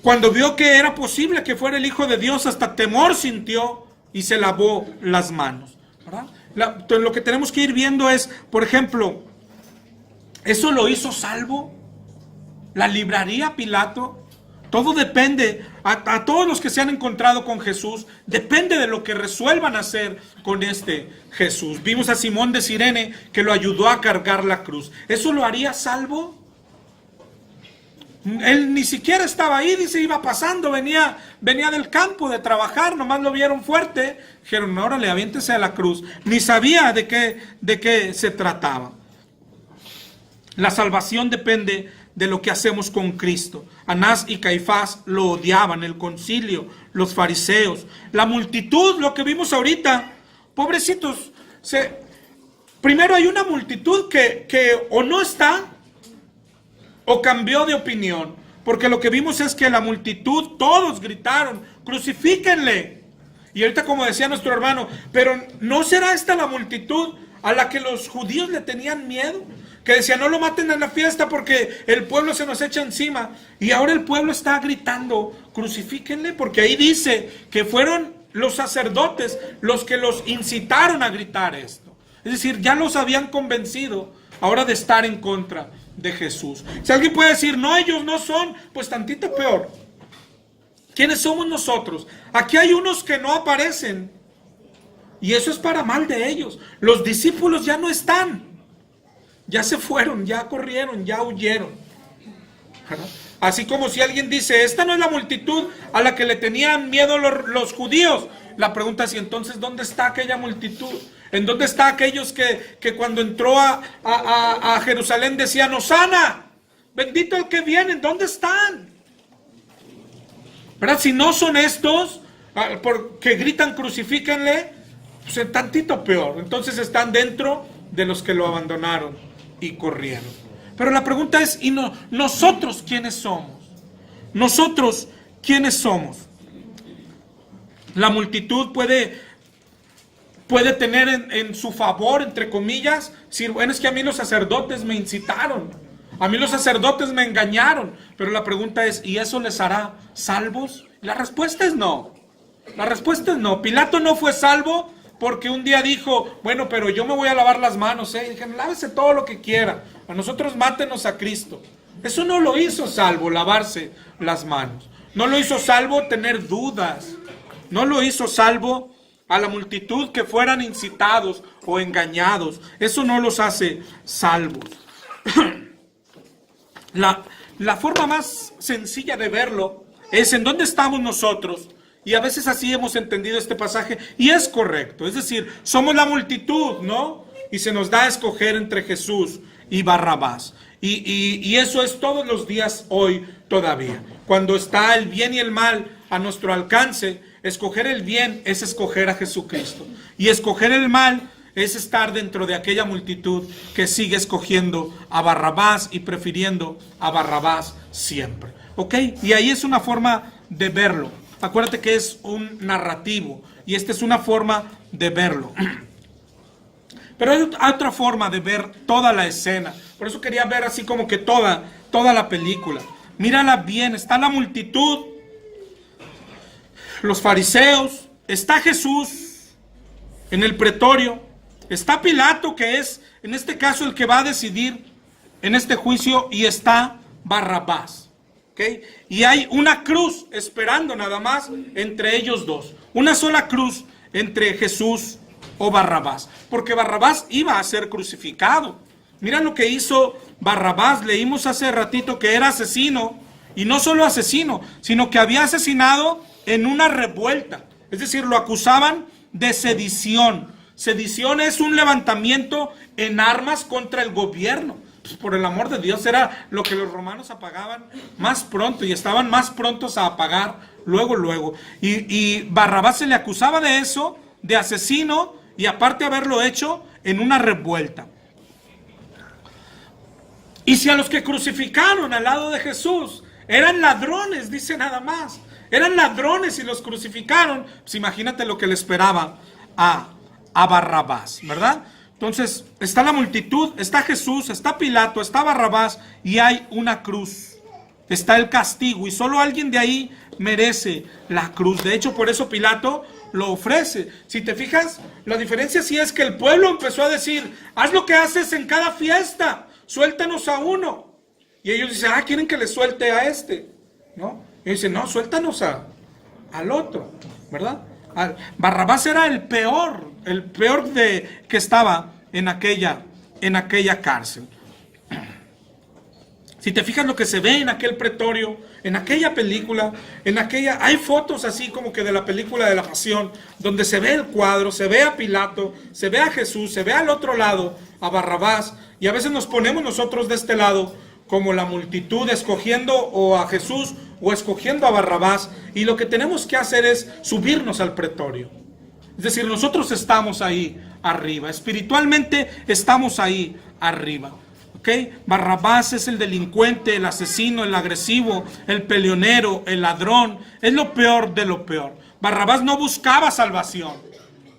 Cuando vio que era posible que fuera el Hijo de Dios, hasta temor sintió y se lavó las manos, ¿verdad? Lo que tenemos que ir viendo es, por ejemplo, ¿eso lo hizo salvo? ¿La libraría Pilato? Todo depende, a todos los que se han encontrado con Jesús, depende de lo que resuelvan hacer con este Jesús. Vimos a Simón de Cirene que lo ayudó a cargar la cruz. ¿Eso lo haría salvo? Él ni siquiera estaba ahí, dice, iba pasando, venía del campo de trabajar, nomás lo vieron fuerte, dijeron, órale, aviéntese a la cruz. Ni sabía de qué se trataba. La salvación depende de lo que hacemos con Cristo. Anás y Caifás lo odiaban, el concilio, los fariseos, la multitud, lo que vimos ahorita, pobrecitos. Primero hay una multitud que o no está o cambió de opinión, porque lo que vimos es que la multitud, todos gritaron, crucifíquenle. Y ahorita, como decía nuestro hermano, pero ¿no será esta la multitud a la que los judíos le tenían miedo? Que decían, no lo maten en la fiesta porque el pueblo se nos echa encima. Y ahora el pueblo está gritando, crucifíquenle, porque ahí dice que fueron los sacerdotes los que los incitaron a gritar esto. Es decir, ya los habían convencido ahora de estar en contra de Jesús. Si alguien puede decir, no, ellos no son, pues tantito peor. ¿Quiénes somos nosotros? Aquí hay unos que no aparecen, y eso es para mal de ellos. Los discípulos ya no están, ya se fueron, ya corrieron, ya huyeron. Así como si alguien dice, esta no es la multitud a la que le tenían miedo los judíos. La pregunta es, ¿y entonces dónde está aquella multitud? ¿En dónde está aquellos que cuando entró a Jerusalén decían, Hosana, bendito el que viene? ¿Dónde están? ¿Verdad? Si no son estos, porque gritan crucifíquenle, pues tantito peor. Entonces están dentro de los que lo abandonaron y corrieron. Pero la pregunta es, ¿y nosotros quiénes somos? ¿Nosotros quiénes somos? La multitud puede tener en su favor, entre comillas, decir, bueno, es que a mí los sacerdotes me incitaron, a mí los sacerdotes me engañaron. Pero la pregunta es, ¿y eso les hará salvos? La respuesta es no. La respuesta es no. Pilato no fue salvo porque un día dijo, bueno, pero yo me voy a lavar las manos, Y dijeron, lávese todo lo que quiera, a nosotros mátenos a Cristo. Eso no lo hizo salvo, lavarse las manos. No lo hizo salvo tener dudas. No lo hizo salvo a la multitud que fueran incitados o engañados. Eso no los hace salvos. La forma más sencilla de verlo es en dónde estamos nosotros. Y a veces así hemos entendido este pasaje, y es correcto. Es decir, somos la multitud, ¿no? Y se nos da a escoger entre Jesús y Barrabás. Y eso es todos los días hoy todavía. Cuando está el bien y el mal a nuestro alcance, escoger el bien es escoger a Jesucristo. Y escoger el mal es estar dentro de aquella multitud que sigue escogiendo a Barrabás y prefiriendo a Barrabás siempre. ¿Ok? Y ahí es una forma de verlo. Acuérdate que es un narrativo y esta es una forma de verlo. Pero hay otra forma de ver toda la escena. Por eso quería ver así como que toda la película. Mírala bien, está la multitud los fariseos, está Jesús en el pretorio, está Pilato, que es en este caso el que va a decidir en este juicio, y está Barrabás. ¿Okay? Y hay una cruz esperando nada más entre ellos dos, una sola cruz entre Jesús o Barrabás, porque Barrabás iba a ser crucificado. Mira lo que hizo Barrabás. Leímos hace ratito que era asesino, y no solo asesino, sino que había asesinado en una revuelta. Es decir, lo acusaban de sedición. Sedición es un levantamiento en armas contra el gobierno. Pues por el amor de Dios, era lo que los romanos apagaban más pronto, y estaban más prontos a apagar luego. Y Barrabás se le acusaba de eso, de asesino, y aparte haberlo hecho en una revuelta. Y si a los que crucificaron al lado de Jesús eran ladrones, dice nada más, eran ladrones y los crucificaron, pues imagínate lo que le esperaba a Barrabás, ¿verdad? Entonces, está la multitud, está Jesús, está Pilato, está Barrabás, y hay una cruz. Está el castigo, y solo alguien de ahí merece la cruz. De hecho, por eso Pilato lo ofrece. Si te fijas, la diferencia sí es que el pueblo empezó a decir: haz lo que haces en cada fiesta, suéltanos a uno. Y ellos dicen: quieren que le suelte a este, ¿no? Y dicen: no, suéltanos al otro, ¿verdad? Barrabás era el peor que estaba en aquella cárcel. Si te fijas lo que se ve en aquel pretorio, en aquella película, hay fotos así como que de la película de la Pasión, donde se ve el cuadro, se ve a Pilato, se ve a Jesús, se ve al otro lado a Barrabás, y a veces nos ponemos nosotros de este lado como la multitud, escogiendo o a Jesús o escogiendo a Barrabás, y lo que tenemos que hacer es subirnos al pretorio. Es decir, nosotros estamos ahí arriba, espiritualmente estamos ahí arriba. ¿Okay? Barrabás es el delincuente, el asesino, el agresivo, el peleonero, el ladrón, es lo peor de lo peor. Barrabás no buscaba salvación.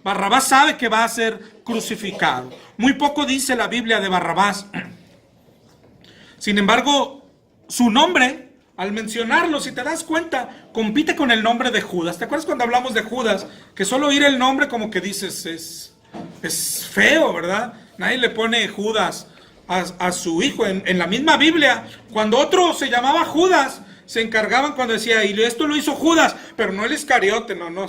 Barrabás sabe que va a ser crucificado. Muy poco dice la Biblia de Barrabás. Sin embargo, su nombre, al mencionarlo, si te das cuenta, compite con el nombre de Judas. ¿Te acuerdas cuando hablamos de Judas? Que solo oír el nombre como que dices, es feo, ¿verdad? Nadie le pone Judas a su hijo. En la misma Biblia, cuando otro se llamaba Judas, se encargaban cuando decía: y esto lo hizo Judas, pero no el Iscariote, o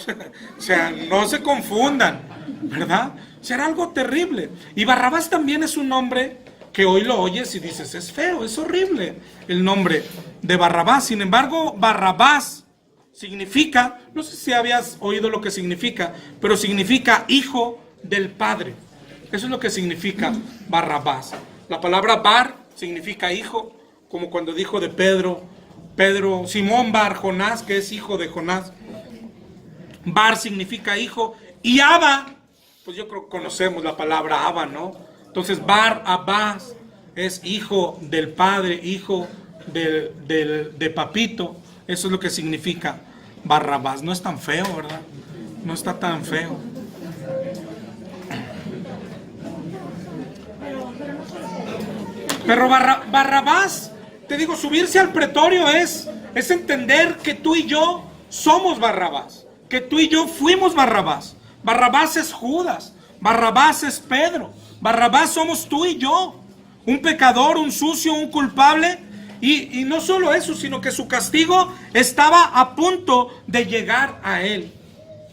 sea, no se confundan, ¿verdad? O sea, era algo terrible. Y Barrabás también es un nombre que hoy lo oyes y dices: es feo, es horrible el nombre de Barrabás. Sin embargo, Barrabás significa, no sé si habías oído lo que significa, pero significa hijo del Padre. Eso es lo que significa Barrabás. La palabra Bar significa hijo, como cuando dijo de Pedro, Simón Bar Jonás, que es hijo de Jonás. Bar significa hijo, y Abba, pues yo creo que conocemos la palabra Abba, ¿no? Entonces Barrabás es hijo del Padre, hijo de Papito. Eso es lo que significa Barrabás. No es tan feo, ¿verdad? No está tan feo. Pero Barrabás, te digo, subirse al pretorio es entender que tú y yo somos Barrabás, que tú y yo fuimos Barrabás. Barrabás es Judas, Barrabás es Pedro, Barrabás somos tú y yo, un pecador, un sucio, un culpable. Y no solo eso, sino que su castigo estaba a punto de llegar a él.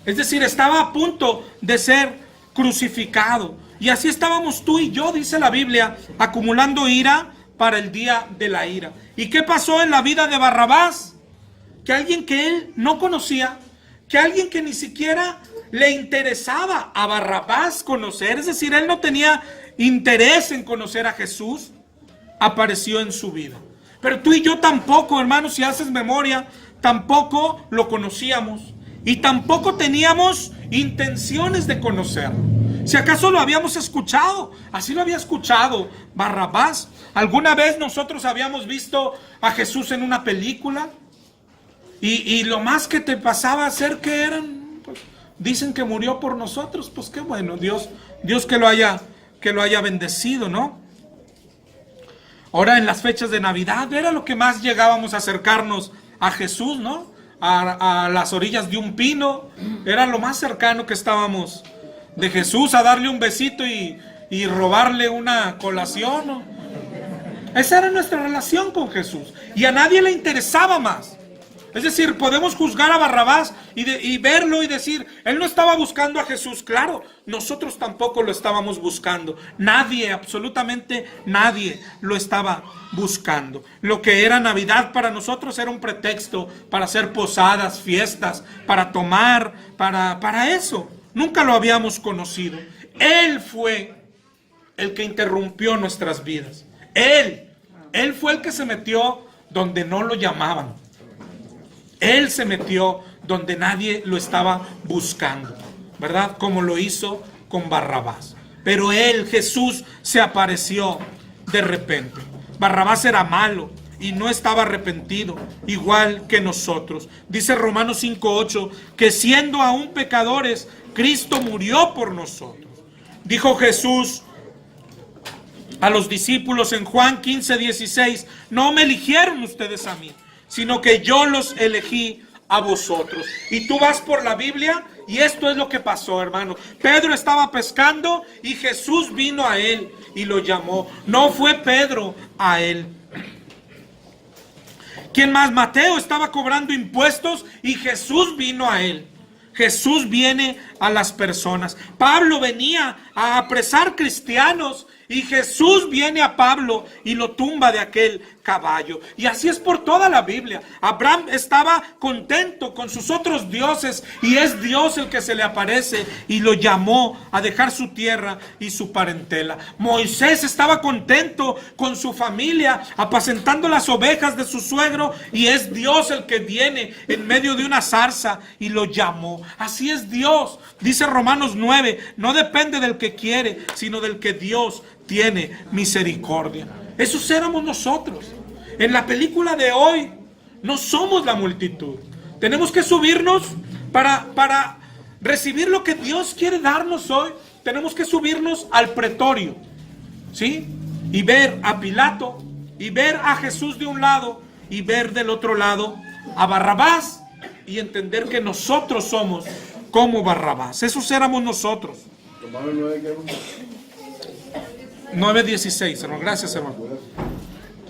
Es decir, estaba a punto de ser crucificado. Y así estábamos tú y yo, dice la Biblia, acumulando ira para el día de la ira. ¿Y qué pasó en la vida de Barrabás? Que alguien que él no conocía, que alguien que ni siquiera le interesaba a Barrabás conocer, es decir, él no tenía interés en conocer a Jesús, apareció en su vida. Pero tú y yo tampoco, hermanos, si haces memoria, tampoco lo conocíamos y tampoco teníamos intenciones de conocerlo. Si acaso lo habíamos escuchado, así lo había escuchado Barrabás. ¿Alguna vez nosotros habíamos visto a Jesús en una película? Y lo más que te pasaba a ser que eran, pues, dicen que murió por nosotros, pues qué bueno, Dios que lo haya bendecido, ¿no? Ahora en las fechas de Navidad era lo que más llegábamos a acercarnos a Jesús, ¿no? a las orillas de un pino. Era lo más cercano que estábamos de Jesús, a darle un besito y robarle una colación, ¿no? Esa era nuestra relación con Jesús. Y a nadie le interesaba más. Es decir, podemos juzgar a Barrabás y verlo y decir, él no estaba buscando a Jesús. Claro, nosotros tampoco lo estábamos buscando. Nadie, absolutamente nadie lo estaba buscando. Lo que era Navidad para nosotros era un pretexto para hacer posadas, fiestas, para tomar, para eso. Nunca lo habíamos conocido. Él fue el que interrumpió nuestras vidas. Él fue el que se metió donde no lo llamaban. Él se metió donde nadie lo estaba buscando, ¿verdad? Como lo hizo con Barrabás. Pero Jesús, se apareció de repente. Barrabás era malo y no estaba arrepentido, igual que nosotros. Dice Romanos 5:8, que siendo aún pecadores, Cristo murió por nosotros. Dijo Jesús a los discípulos en Juan 15:16, no me eligieron ustedes a mí, sino que yo los elegí a vosotros. Y tú vas por la Biblia y esto es lo que pasó, hermano. Pedro estaba pescando y Jesús vino a él y lo llamó. No fue Pedro a él. ¿Quién más? Mateo estaba cobrando impuestos y Jesús vino a él. Jesús viene a las personas. Pablo venía a apresar cristianos y Jesús viene a Pablo y lo tumba de aquel caballo. Y así es por toda la Biblia. Abraham estaba contento con sus otros dioses y es Dios el que se le aparece y lo llamó a dejar su tierra y su parentela. Moisés estaba contento con su familia apacentando las ovejas de su suegro y es Dios el que viene en medio de una zarza y lo llamó. Así es Dios. Dice Romanos 9, no depende del que quiere, sino del que Dios tiene misericordia. Esos éramos nosotros. En la película de hoy no somos la multitud. Tenemos que subirnos para recibir lo que Dios quiere darnos hoy. Tenemos que subirnos al pretorio, ¿sí? Y ver a Pilato y ver a Jesús de un lado y ver del otro lado a Barrabás y entender que nosotros somos como Barrabás. Esos éramos nosotros. 9:16, hermano. Gracias, hermano.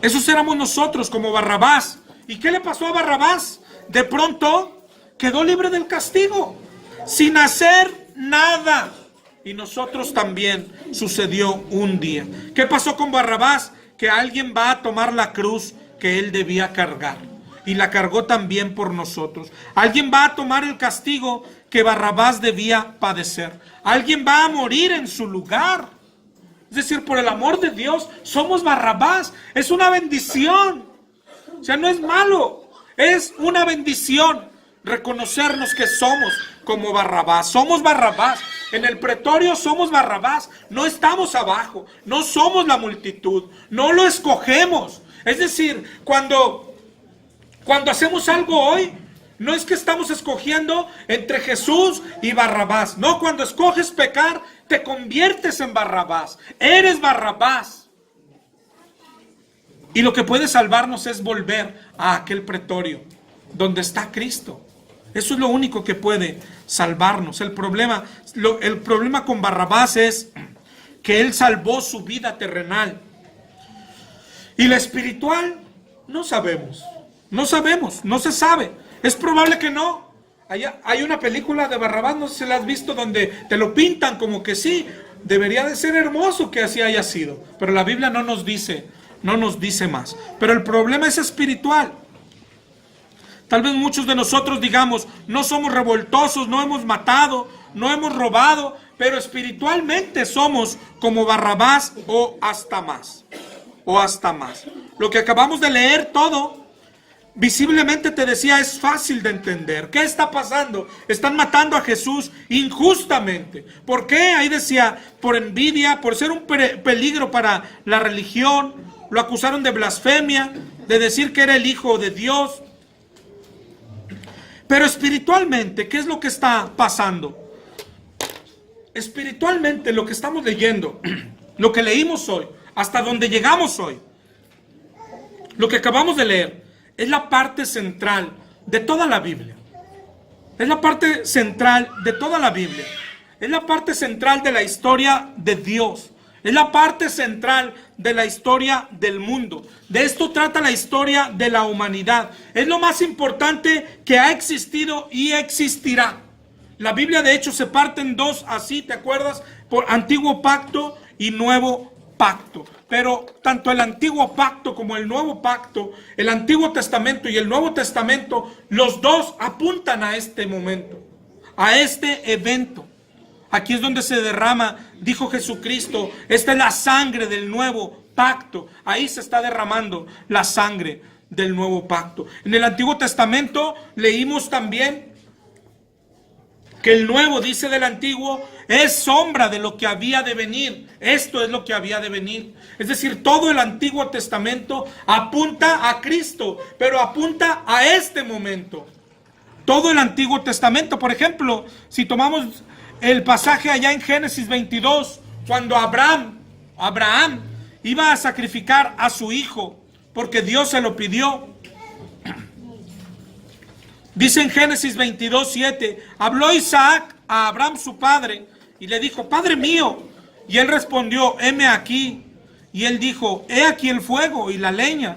Esos éramos nosotros como Barrabás. ¿Y qué le pasó a Barrabás? De pronto quedó libre del castigo, sin hacer nada. Y nosotros también sucedió un día. ¿Qué pasó con Barrabás? Que alguien va a tomar la cruz que él debía cargar. Y la cargó también por nosotros. Alguien va a tomar el castigo que Barrabás debía padecer. Alguien va a morir en su lugar. Es decir, por el amor de Dios, somos Barrabás. Es una bendición. O sea, no es malo. Es una bendición reconocernos que somos como Barrabás. Somos Barrabás. En el pretorio somos Barrabás. No estamos abajo. No somos la multitud. No lo escogemos. Es decir, cuando hacemos algo hoy, no es que estamos escogiendo entre Jesús y Barrabás. No, cuando escoges pecar, te conviertes en Barrabás. Eres Barrabás. Y lo que puede salvarnos es volver a aquel pretorio donde está Cristo. Eso es lo único que puede salvarnos. El problema con Barrabás es que él salvó su vida terrenal. Y la espiritual, no sabemos. No sabemos, no se sabe. Es probable que no. Hay una película de Barrabás, no sé si la has visto, donde te lo pintan como que sí, debería de ser hermoso que así haya sido. Pero la Biblia no nos dice más. Pero el problema es espiritual. Tal vez muchos de nosotros digamos, no somos revoltosos, no hemos matado, no hemos robado, pero espiritualmente somos como Barrabás o hasta más. O hasta más. Lo que acabamos de leer todo, visiblemente te decía, es fácil de entender. ¿Qué está pasando? Están matando a Jesús injustamente. ¿Por qué? Ahí decía, por envidia, por ser un peligro para la religión. Lo acusaron de blasfemia, de decir que era el Hijo de Dios. Pero espiritualmente, ¿qué es lo que está pasando? Espiritualmente, lo que estamos leyendo, lo que leímos hoy, hasta donde llegamos hoy, lo que acabamos de leer, es la parte central de toda la Biblia. Es la parte central de toda la Biblia. Es la parte central de la historia de Dios. Es la parte central de la historia del mundo. De esto trata la historia de la humanidad. Es lo más importante que ha existido y existirá. La Biblia de hecho se parte en dos, así, ¿te acuerdas? Por Antiguo Pacto y Nuevo Pacto. Pero tanto el Antiguo Pacto como el Nuevo Pacto, el Antiguo Testamento y el Nuevo Testamento, los dos apuntan a este momento, a este evento. Aquí es donde se derrama, dijo Jesucristo, esta es la sangre del nuevo pacto. Ahí se está derramando la sangre del nuevo pacto. En el Antiguo Testamento leímos también que el nuevo, dice del antiguo, es sombra de lo que había de venir. Esto es lo que había de venir. Es decir, todo el Antiguo Testamento apunta a Cristo, pero apunta a este momento. Todo el Antiguo Testamento, por ejemplo, si tomamos el pasaje allá en Génesis 22, cuando Abraham iba a sacrificar a su hijo, porque Dios se lo pidió. Dice en Génesis 22:7, habló Isaac a Abraham su padre, y le dijo, Padre mío. Y él respondió, heme aquí. Y él dijo, he aquí el fuego y la leña,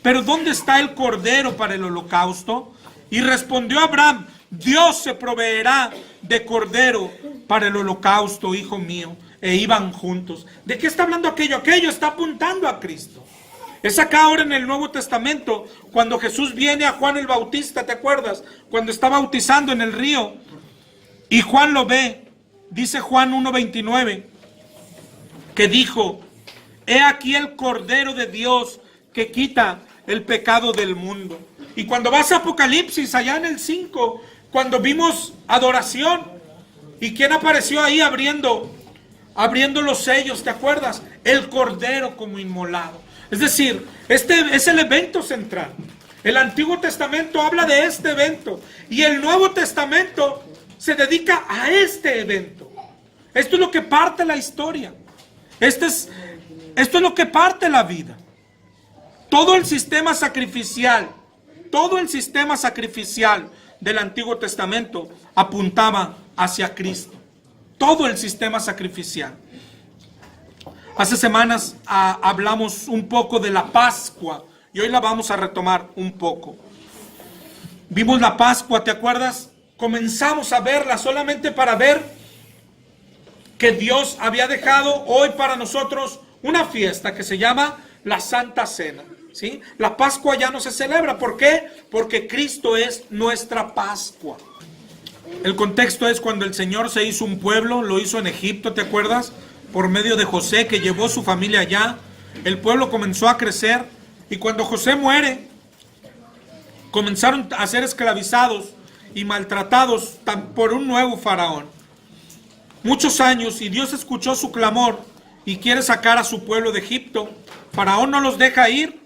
pero ¿dónde está el cordero para el holocausto? Y respondió Abraham, Dios se proveerá de cordero para el holocausto, hijo mío. E iban juntos. ¿De qué está hablando aquello? Aquello está apuntando a Cristo. Es acá ahora en el Nuevo Testamento, cuando Jesús viene a Juan el Bautista, ¿te acuerdas? Cuando está bautizando en el río, y Juan lo ve, dice Juan 1:29, que dijo, he aquí el Cordero de Dios que quita el pecado del mundo. Y cuando vas a Apocalipsis, allá en el 5, cuando vimos adoración, ¿y quién apareció ahí abriendo los sellos? ¿Te acuerdas? El Cordero como inmolado. Es decir, este es el evento central. El Antiguo Testamento habla de este evento y el Nuevo Testamento se dedica a este evento. Esto es lo que parte la historia. Esto es lo que parte la vida. Todo el sistema sacrificial del Antiguo Testamento apuntaba hacia Cristo. Todo el sistema sacrificial. Hace semanas hablamos un poco de la Pascua y hoy la vamos a retomar un poco. Vimos la Pascua, ¿te acuerdas? Comenzamos a verla solamente para ver que Dios había dejado hoy para nosotros una fiesta que se llama la Santa Cena. ¿Sí? La Pascua ya no se celebra. ¿Por qué? Porque Cristo es nuestra Pascua. El contexto es cuando el Señor se hizo un pueblo, lo hizo en Egipto, ¿te acuerdas? Por medio de José, que llevó su familia allá. El pueblo comenzó a crecer y cuando José muere, comenzaron a ser esclavizados y maltratados por un nuevo faraón. Muchos años, y Dios escuchó su clamor y quiere sacar a su pueblo de Egipto. Faraón no los deja ir.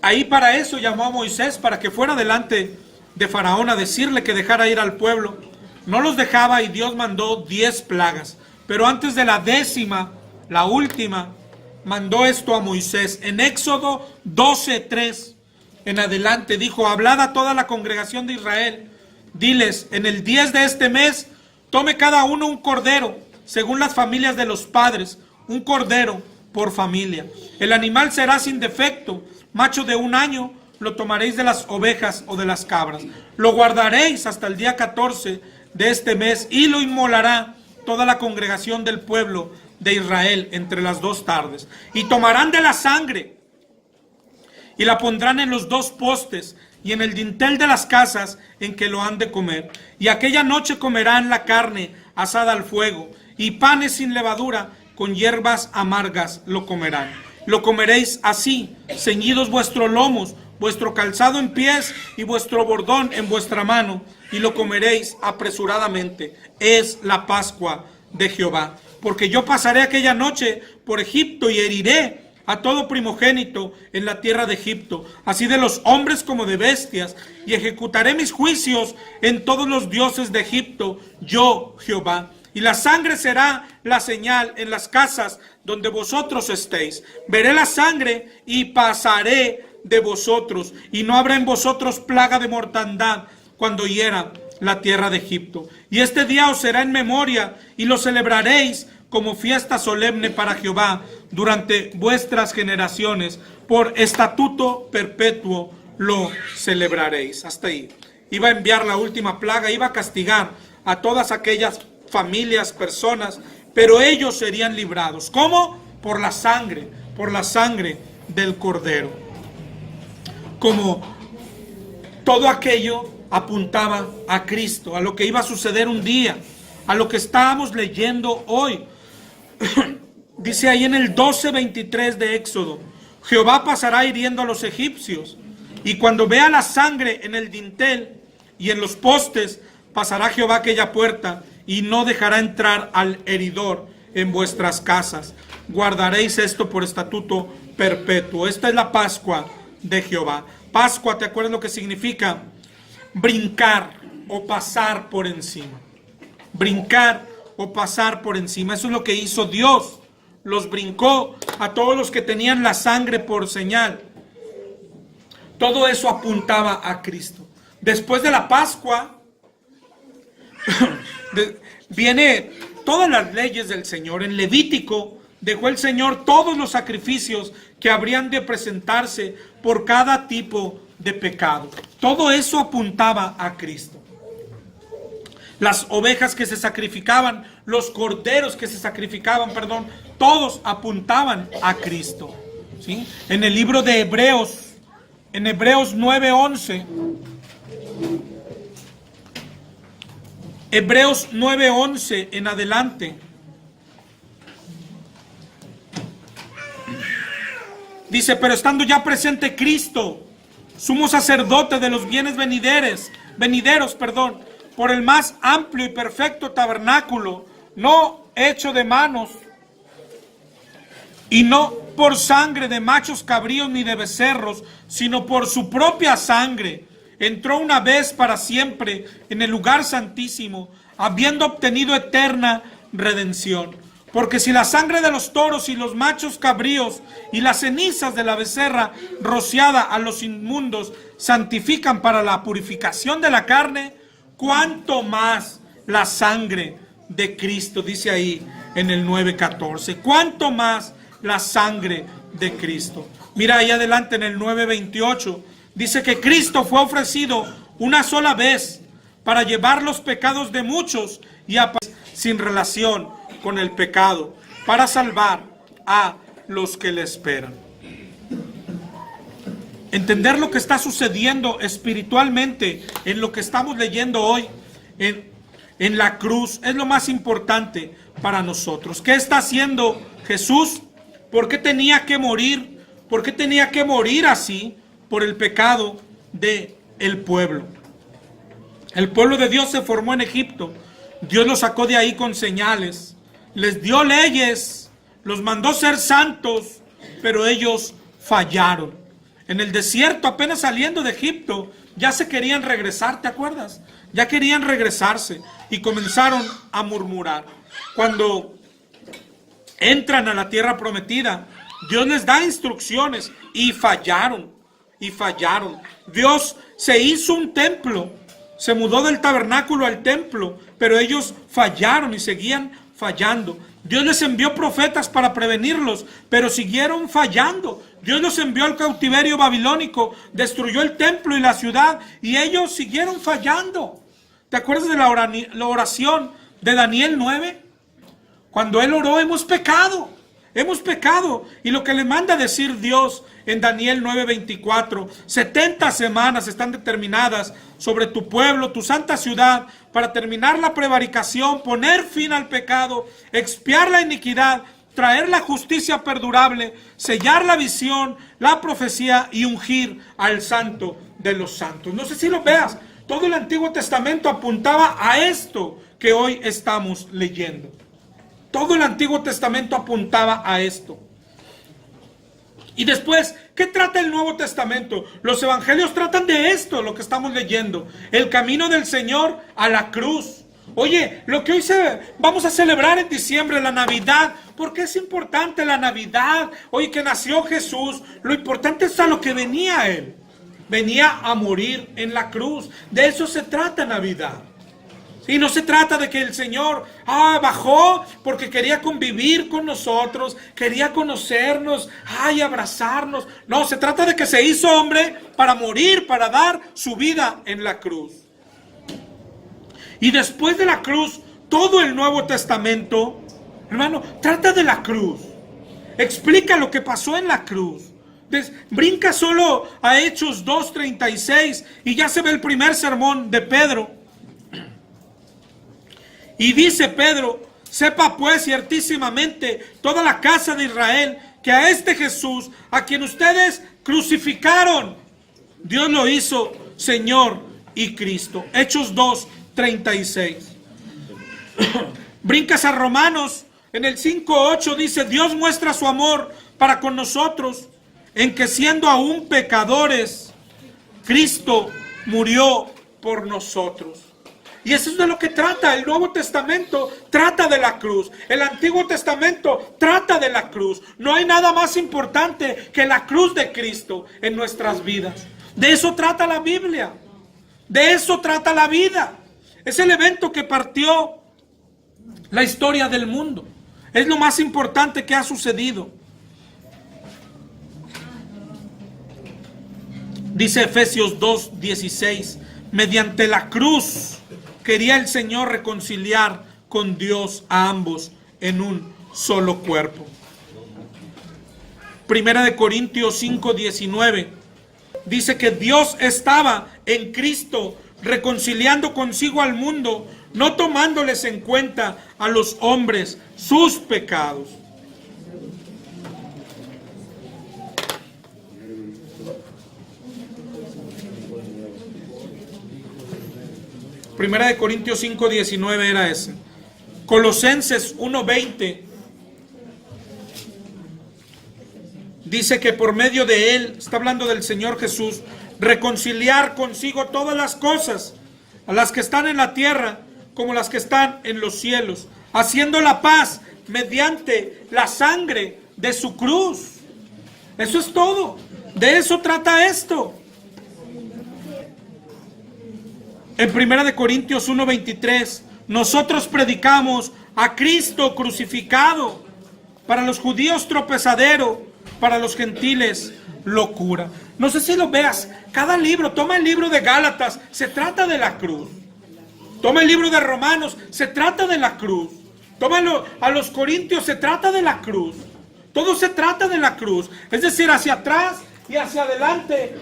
Ahí para eso llamó a Moisés, para que fuera delante de Faraón a decirle que dejara ir al pueblo. No los dejaba y Dios mandó 10 plagas. Pero antes de la 10ª, la última, mandó esto a Moisés. En Éxodo 12:3 en adelante dijo, hablad a toda la congregación de Israel. Diles, en el 10 de este mes, tome cada uno un cordero, según las familias de los padres, un cordero por familia. El animal será sin defecto, macho de 1 año, lo tomaréis de las ovejas o de las cabras. Lo guardaréis hasta el día 14 de este mes y lo inmolará toda la congregación del pueblo de Israel entre las 2 tardes. Y tomarán de la sangre y la pondrán en los 2 postes y en el dintel de las casas en que lo han de comer. Y aquella noche comerán la carne asada al fuego y panes sin levadura, con hierbas amargas lo comerán. Lo comeréis así, ceñidos vuestros lomos, vuestro calzado en pies y vuestro bordón en vuestra mano, y lo comeréis apresuradamente. Es la Pascua de Jehová. Porque yo pasaré aquella noche por Egipto y heriré a todo primogénito en la tierra de Egipto, así de los hombres como de bestias, y ejecutaré mis juicios en todos los dioses de Egipto, yo Jehová. Y la sangre será la señal en las casas donde vosotros estéis. Veré la sangre y pasaré de vosotros, y no habrá en vosotros plaga de mortandad cuando hiera la tierra de Egipto. Y este día os será en memoria, y lo celebraréis como fiesta solemne para Jehová durante vuestras generaciones. Por estatuto perpetuo lo celebraréis. Hasta ahí. Iba a enviar la última plaga, iba a castigar a todas aquellas familias, personas, pero ellos serían librados. ¿Cómo? Por la sangre del Cordero. Como todo aquello apuntaba a Cristo, a lo que iba a suceder un día, a lo que estábamos leyendo hoy. Dice ahí en el 12:23 de Éxodo: Jehová pasará hiriendo a los egipcios, y cuando vea la sangre en el dintel y en los postes, pasará Jehová aquella puerta y no dejará entrar al heridor en vuestras casas. Guardaréis esto por estatuto perpetuo. Esta es la Pascua de Jehová. Pascua, ¿te acuerdas lo que significa? Brincar o pasar por encima. Brincar o pasar por encima. Eso es lo que hizo Dios. Los brincó a todos los que tenían la sangre por señal. Todo eso apuntaba a Cristo. Después de la Pascua viene todas las leyes del Señor. En Levítico dejó el Señor todos los sacrificios que habrían de presentarse por cada tipo de pecado. Todo eso apuntaba a Cristo. Las ovejas que se sacrificaban, los corderos que se sacrificaban, todos apuntaban a Cristo. ¿Sí? En el libro de Hebreos, en Hebreos 9:11, Hebreos 9:11 en adelante, dice: pero estando ya presente Cristo, sumo sacerdote de los bienes venideros, por el más amplio y perfecto tabernáculo, no hecho de manos, y no por sangre de machos cabríos ni de becerros, sino por su propia sangre, entró una vez para siempre en el lugar santísimo, habiendo obtenido eterna redención. Porque si la sangre de los toros y los machos cabríos y las cenizas de la becerra rociada a los inmundos santifican para la purificación de la carne, cuánto más la sangre de Cristo, dice ahí en el 9:14, cuánto más la sangre de Cristo. Mira ahí adelante en el 9:28, dice que Cristo fue ofrecido una sola vez para llevar los pecados de muchos y sin relación con el pecado, para salvar a los que le esperan. Entender lo que está sucediendo espiritualmente en lo que estamos leyendo hoy en la cruz es lo más importante para nosotros. ¿Qué está haciendo Jesús? ¿Por qué tenía que morir? ¿Por qué tenía que morir así? Por el pecado del pueblo. El pueblo de Dios se formó en Egipto. Dios los sacó de ahí con señales. Les dio leyes, los mandó ser santos, pero ellos fallaron. En el desierto, apenas saliendo de Egipto, ya se querían regresar, ¿te acuerdas? Ya querían regresarse y comenzaron a murmurar. Cuando entran a la tierra prometida, Dios les da instrucciones y fallaron, Dios se hizo un templo, se mudó del tabernáculo al templo, pero ellos fallaron y seguían fallando. Dios les envió profetas para prevenirlos, pero siguieron fallando. Dios los envió al cautiverio babilónico, destruyó el templo y la ciudad, y ellos siguieron fallando. ¿Te acuerdas de la oración de Daniel 9? Cuando él oró, hemos pecado, y lo que le manda decir Dios en Daniel 9:24, 70 semanas están determinadas sobre tu pueblo, tu santa ciudad, para terminar la prevaricación, poner fin al pecado, expiar la iniquidad, traer la justicia perdurable, sellar la visión, la profecía y ungir al santo de los santos. No sé si lo veas, todo el Antiguo Testamento apuntaba a esto que hoy estamos leyendo. Todo el Antiguo Testamento apuntaba a esto. Y después, ¿qué trata el Nuevo Testamento? Los evangelios tratan de esto, lo que estamos leyendo. El camino del Señor a la cruz. Oye, lo que hoy vamos a celebrar en diciembre, la Navidad, ¿por qué es importante la Navidad? Oye, que nació Jesús, lo importante es a lo que venía Él. Venía a morir en la cruz. De eso se trata Navidad. Y no se trata de que el Señor bajó porque quería convivir con nosotros, quería conocernos, abrazarnos. No, se trata de que se hizo hombre para morir, para dar su vida en la cruz. Y después de la cruz, todo el Nuevo Testamento, hermano, trata de la cruz. Explica lo que pasó en la cruz. Brinca solo a Hechos 2:36 y ya se ve el primer sermón de Pedro. Y dice Pedro: sepa pues ciertísimamente toda la casa de Israel que a este Jesús, a quien ustedes crucificaron, Dios lo hizo Señor y Cristo. Hechos 2:36. Brincas a Romanos, en el 5:8 dice: Dios muestra su amor para con nosotros, en que siendo aún pecadores, Cristo murió por nosotros. Y eso es de lo que trata. El Nuevo Testamento trata de la cruz. El Antiguo Testamento trata de la cruz. No hay nada más importante que la cruz de Cristo en nuestras vidas. De eso trata la Biblia. De eso trata la vida. Es el evento que partió la historia del mundo. Es lo más importante que ha sucedido. Dice Efesios 2:16: mediante la cruz quería el Señor reconciliar con Dios a ambos en un solo cuerpo. Primera de Corintios 5:19 dice que Dios estaba en Cristo reconciliando consigo al mundo, no tomándoles en cuenta a los hombres sus pecados. Primera de Corintios 5:19 era ese. Colosenses 1:20 dice que por medio de Él, está hablando del Señor Jesús, reconciliar consigo todas las cosas, a las que están en la tierra como las que están en los cielos, haciendo la paz mediante la sangre de su cruz. Eso es todo. De eso trata esto. En 1 Corintios 1:23, nosotros predicamos a Cristo crucificado, para los judíos tropezadero, para los gentiles locura. No sé si lo veas, cada libro, toma el libro de Gálatas, se trata de la cruz. Toma el libro de Romanos, se trata de la cruz. Tómalo a los Corintios, se trata de la cruz. Todo se trata de la cruz. Es decir, hacia atrás y hacia adelante,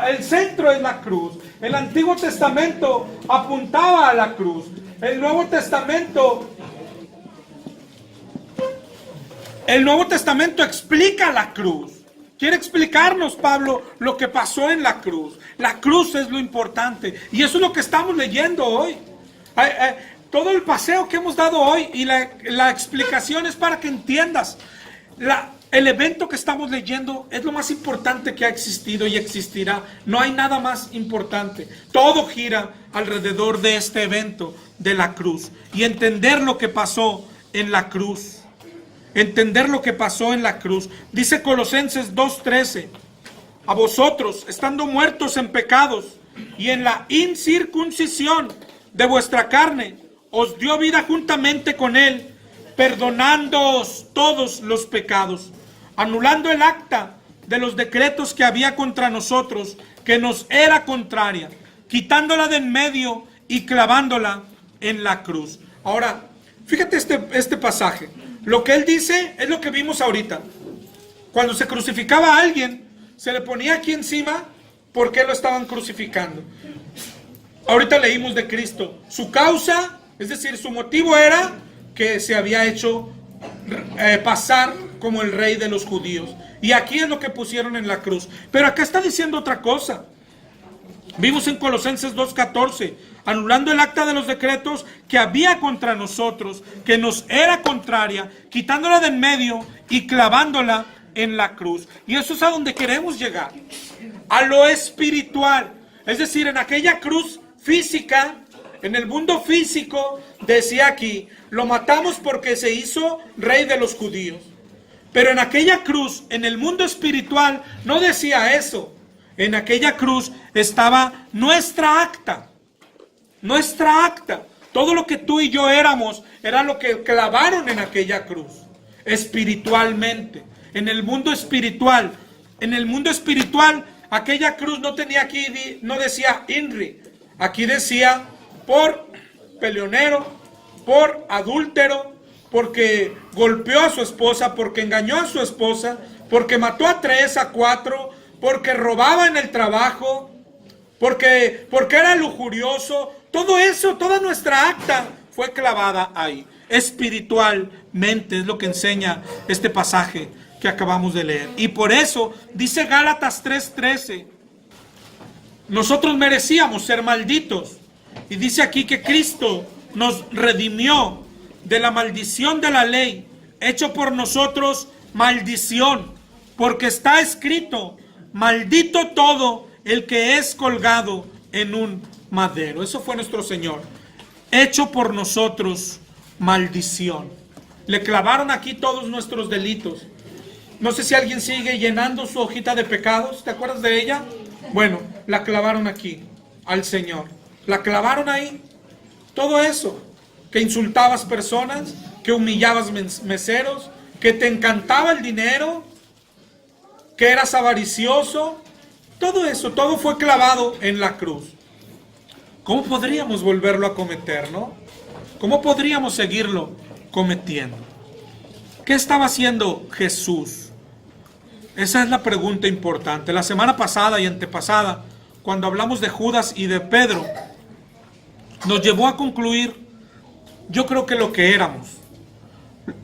el centro es la cruz. El Antiguo Testamento apuntaba a la cruz. El Nuevo Testamento explica la cruz. Quiere explicarnos, Pablo, lo que pasó en la cruz. La cruz es lo importante. Y eso es lo que estamos leyendo hoy. Todo el paseo que hemos dado hoy y la explicación es para que entiendas. El evento que estamos leyendo es lo más importante que ha existido y existirá. No hay nada más importante. Todo gira alrededor de este evento de la cruz. Y entender lo que pasó en la cruz. Entender lo que pasó en la cruz. Dice Colosenses 2:13: a vosotros, estando muertos en pecados y en la incircuncisión de vuestra carne, os dio vida juntamente con Él, perdonándoos todos los pecados, anulando el acta de los decretos que había contra nosotros, que nos era contraria, quitándola de en medio y clavándola en la cruz. Ahora, fíjate este pasaje. Lo que él dice es lo que vimos ahorita. Cuando se crucificaba a alguien, se le ponía aquí encima por qué lo estaban crucificando. Ahorita leímos de Cristo. Su causa, es decir, su motivo era que se había hecho pasar como el rey de los judíos. Y aquí es lo que pusieron en la cruz. Pero acá está diciendo otra cosa. Vimos en Colosenses 2:14, anulando el acta de los decretos que había contra nosotros, que nos era contraria, quitándola de en medio y clavándola en la cruz. Y eso es a donde queremos llegar, a lo espiritual. Es decir, en aquella cruz física, En el mundo físico, decía aquí, lo matamos porque se hizo rey de los judíos. Pero en aquella cruz, en el mundo espiritual, no decía eso. En aquella cruz estaba nuestra acta. Nuestra acta. Todo lo que tú y yo éramos, era lo que clavaron en aquella cruz. Espiritualmente. En el mundo espiritual. En el mundo espiritual, aquella cruz no tenía aquí, no decía INRI. Aquí decía por peleonero, por adúltero, porque golpeó a su esposa, porque engañó a su esposa, porque mató a 3, a 4, porque robaba en el trabajo, porque era lujurioso. Todo eso, toda nuestra acta fue clavada ahí. Espiritualmente es lo que enseña este pasaje que acabamos de leer. Y por eso dice Gálatas 3:13, nosotros merecíamos ser malditos. Y dice aquí que Cristo nos redimió de la maldición de la ley, hecho por nosotros maldición, porque está escrito, maldito todo el que es colgado en un madero. Eso fue nuestro Señor, hecho por nosotros maldición. Le clavaron aquí todos nuestros delitos. No sé si alguien sigue llenando su hojita de pecados, ¿te acuerdas de ella? Bueno, la clavaron aquí, al Señor. La clavaron ahí. Todo eso, que insultabas personas, que humillabas meseros, que te encantaba el dinero, que eras avaricioso. Todo eso, todo fue clavado en la cruz. ¿Cómo podríamos volverlo a cometer, no? ¿Cómo podríamos seguirlo cometiendo? ¿Qué estaba haciendo Jesús? Esa es la pregunta importante. La semana pasada y antepasada, cuando hablamos de Judas y de Pedro, nos llevó a concluir, yo creo que lo que éramos,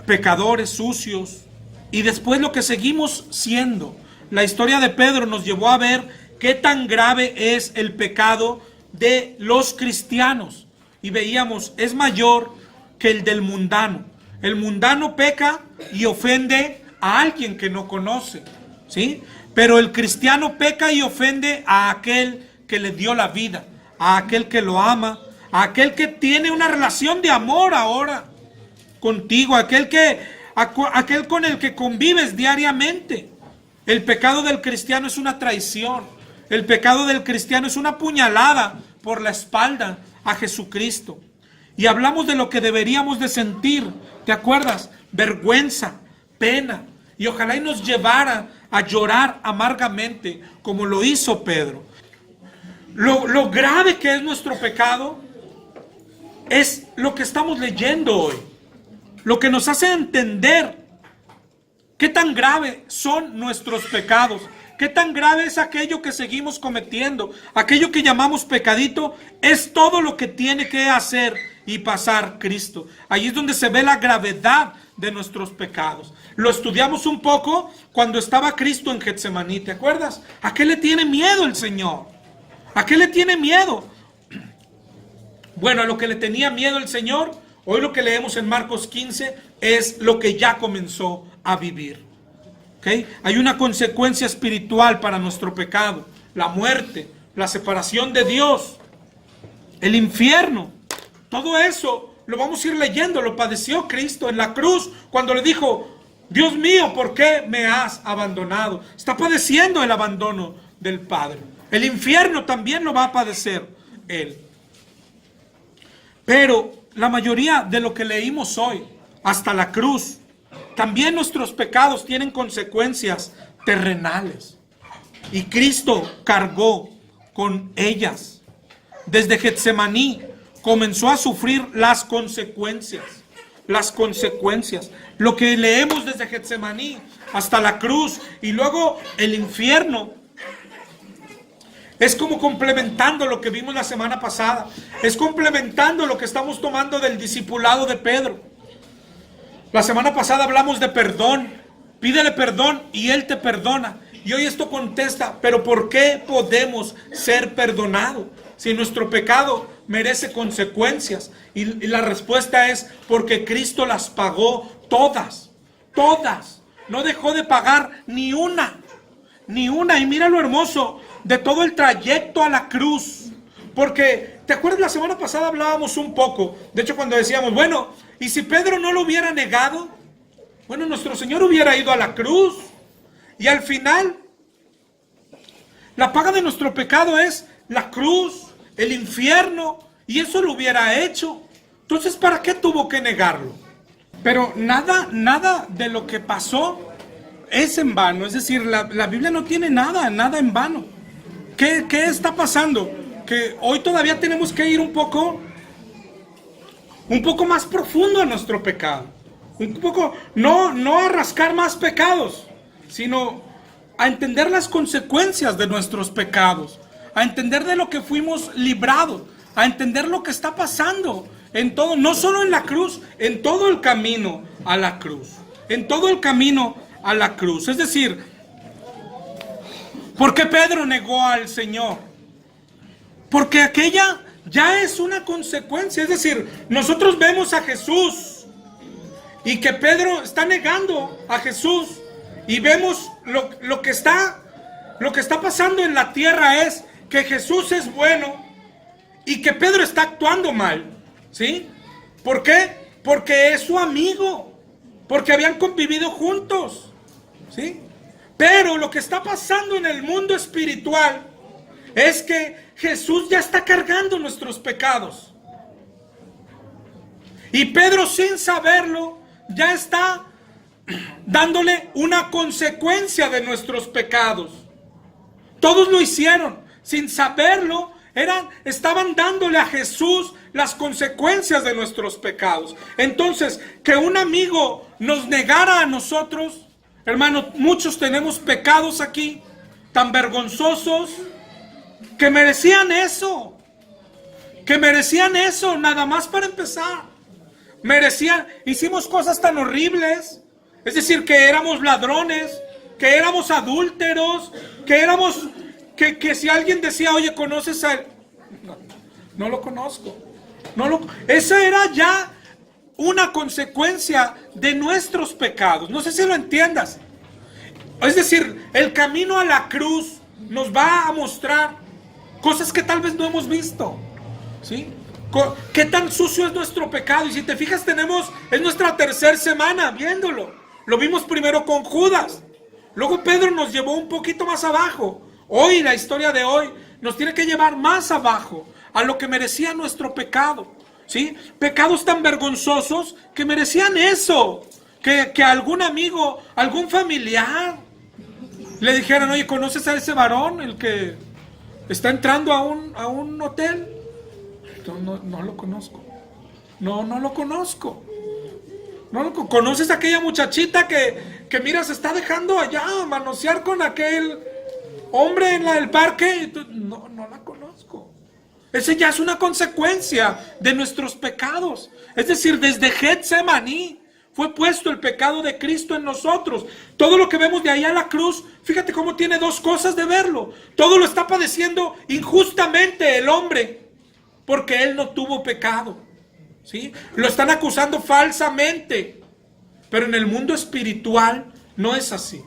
pecadores sucios, y después lo que seguimos siendo. La historia de Pedro nos llevó a ver qué tan grave es el pecado de los cristianos. Y veíamos, es mayor que el del mundano. El mundano peca y ofende a alguien que no conoce, ¿sí? Pero el cristiano peca y ofende a aquel que le dio la vida, a aquel que lo ama, a aquel que tiene una relación de amor ahora contigo, aquel con el que convives diariamente. El pecado del cristiano es una traición. El pecado del cristiano es una puñalada por la espalda a Jesucristo. Y hablamos de lo que deberíamos de sentir, ¿te acuerdas? Vergüenza, pena. Y ojalá y nos llevara a llorar amargamente como lo hizo Pedro. Lo grave que es nuestro pecado es lo que estamos leyendo hoy. Lo que nos hace entender qué tan grave son nuestros pecados. Qué tan grave es aquello que seguimos cometiendo. Aquello que llamamos pecadito es todo lo que tiene que hacer y pasar Cristo. Ahí es donde se ve la gravedad de nuestros pecados. Lo estudiamos un poco cuando estaba Cristo en Getsemaní, ¿te acuerdas? ¿A qué le tiene miedo el Señor? ¿A qué le tiene miedo? Bueno, a lo que le tenía miedo el Señor, hoy lo que leemos en Marcos 15 es lo que ya comenzó a vivir. ¿Okay? Hay una consecuencia espiritual para nuestro pecado: la muerte, la separación de Dios, el infierno. Todo eso lo vamos a ir leyendo. Lo padeció Cristo en la cruz cuando le dijo: Dios mío, ¿por qué me has abandonado? Está padeciendo el abandono del Padre. El infierno también lo va a padecer Él. Pero la mayoría de lo que leímos hoy, hasta la cruz, también nuestros pecados tienen consecuencias terrenales. Y Cristo cargó con ellas. Desde Getsemaní comenzó a sufrir las consecuencias. Las consecuencias. Lo que leemos desde Getsemaní hasta la cruz y luego el infierno. Es como complementando lo que vimos la semana pasada. Es complementando lo que estamos tomando del discipulado de Pedro. La semana pasada hablamos de perdón. Pídele perdón y Él te perdona. Y hoy esto contesta, ¿pero por qué podemos ser perdonados si nuestro pecado merece consecuencias? Y la respuesta es porque Cristo las pagó todas. Todas. No dejó de pagar ni una. Ni una. Y mira lo hermoso de todo el trayecto a la cruz. Porque, ¿te acuerdas? La semana pasada hablábamos un poco, de hecho cuando decíamos, bueno, ¿y si Pedro no lo hubiera negado? Bueno, nuestro Señor hubiera ido a la cruz. Y al final, la paga de nuestro pecado es la cruz, el infierno, y eso lo hubiera hecho. Entonces, ¿para qué tuvo que negarlo? Pero nada de lo que pasó es en vano. Es decir, la Biblia no tiene nada en vano. ¿Qué está pasando? Que hoy todavía tenemos que ir un poco más profundo a nuestro pecado. Un poco, no a rascar más pecados, sino a entender las consecuencias de nuestros pecados, a entender de lo que fuimos librados, a entender lo que está pasando en todo, no solo en la cruz, en todo el camino a la cruz, en todo el camino a la cruz. Es decir, ¿por qué Pedro negó al Señor? Porque aquella ya es una consecuencia. Es decir, nosotros vemos a Jesús y que Pedro está negando a Jesús, y vemos lo que está pasando en la tierra es que Jesús es bueno y que Pedro está actuando mal, ¿sí? ¿Por qué? Porque es su amigo, porque habían convivido juntos, ¿sí? Pero lo que está pasando en el mundo espiritual es que Jesús ya está cargando nuestros pecados. Y Pedro, sin saberlo, ya está dándole una consecuencia de nuestros pecados. Todos lo hicieron, sin saberlo, estaban dándole a Jesús las consecuencias de nuestros pecados. Entonces, que un amigo nos negara a nosotros, hermano, muchos tenemos pecados aquí tan vergonzosos que merecían eso, nada más para empezar. Hicimos cosas tan horribles, es decir, que éramos ladrones, que éramos adúlteros, que si alguien decía, oye, ¿conoces a él? No lo conozco. Esa era ya una consecuencia de nuestros pecados. No sé si lo entiendas. Es decir, el camino a la cruz nos va a mostrar cosas que tal vez no hemos visto, ¿sí? ¿Qué tan sucio es nuestro pecado? Y si te fijas, es nuestra tercera semana viéndolo. Lo vimos primero con Judas. Luego Pedro nos llevó un poquito más abajo. Hoy, la historia de hoy, nos tiene que llevar más abajo, a lo que merecía nuestro pecado, ¿sí? Pecados tan vergonzosos que merecían eso. Que algún amigo, algún familiar, le dijeran, oye, ¿conoces a ese varón, el que está entrando a un hotel? No lo conozco. No lo conozco. ¿Conoces a aquella muchachita que mira, se está dejando allá manosear con aquel hombre en el parque? No la conozco. Ese ya es una consecuencia de nuestros pecados. Es decir, desde Getsemaní fue puesto el pecado de Cristo en nosotros. Todo lo que vemos de ahí a la cruz, fíjate cómo tiene dos cosas de verlo. Todo lo está padeciendo injustamente el hombre, porque él no tuvo pecado, ¿sí? Lo están acusando falsamente. Pero en el mundo espiritual no es así.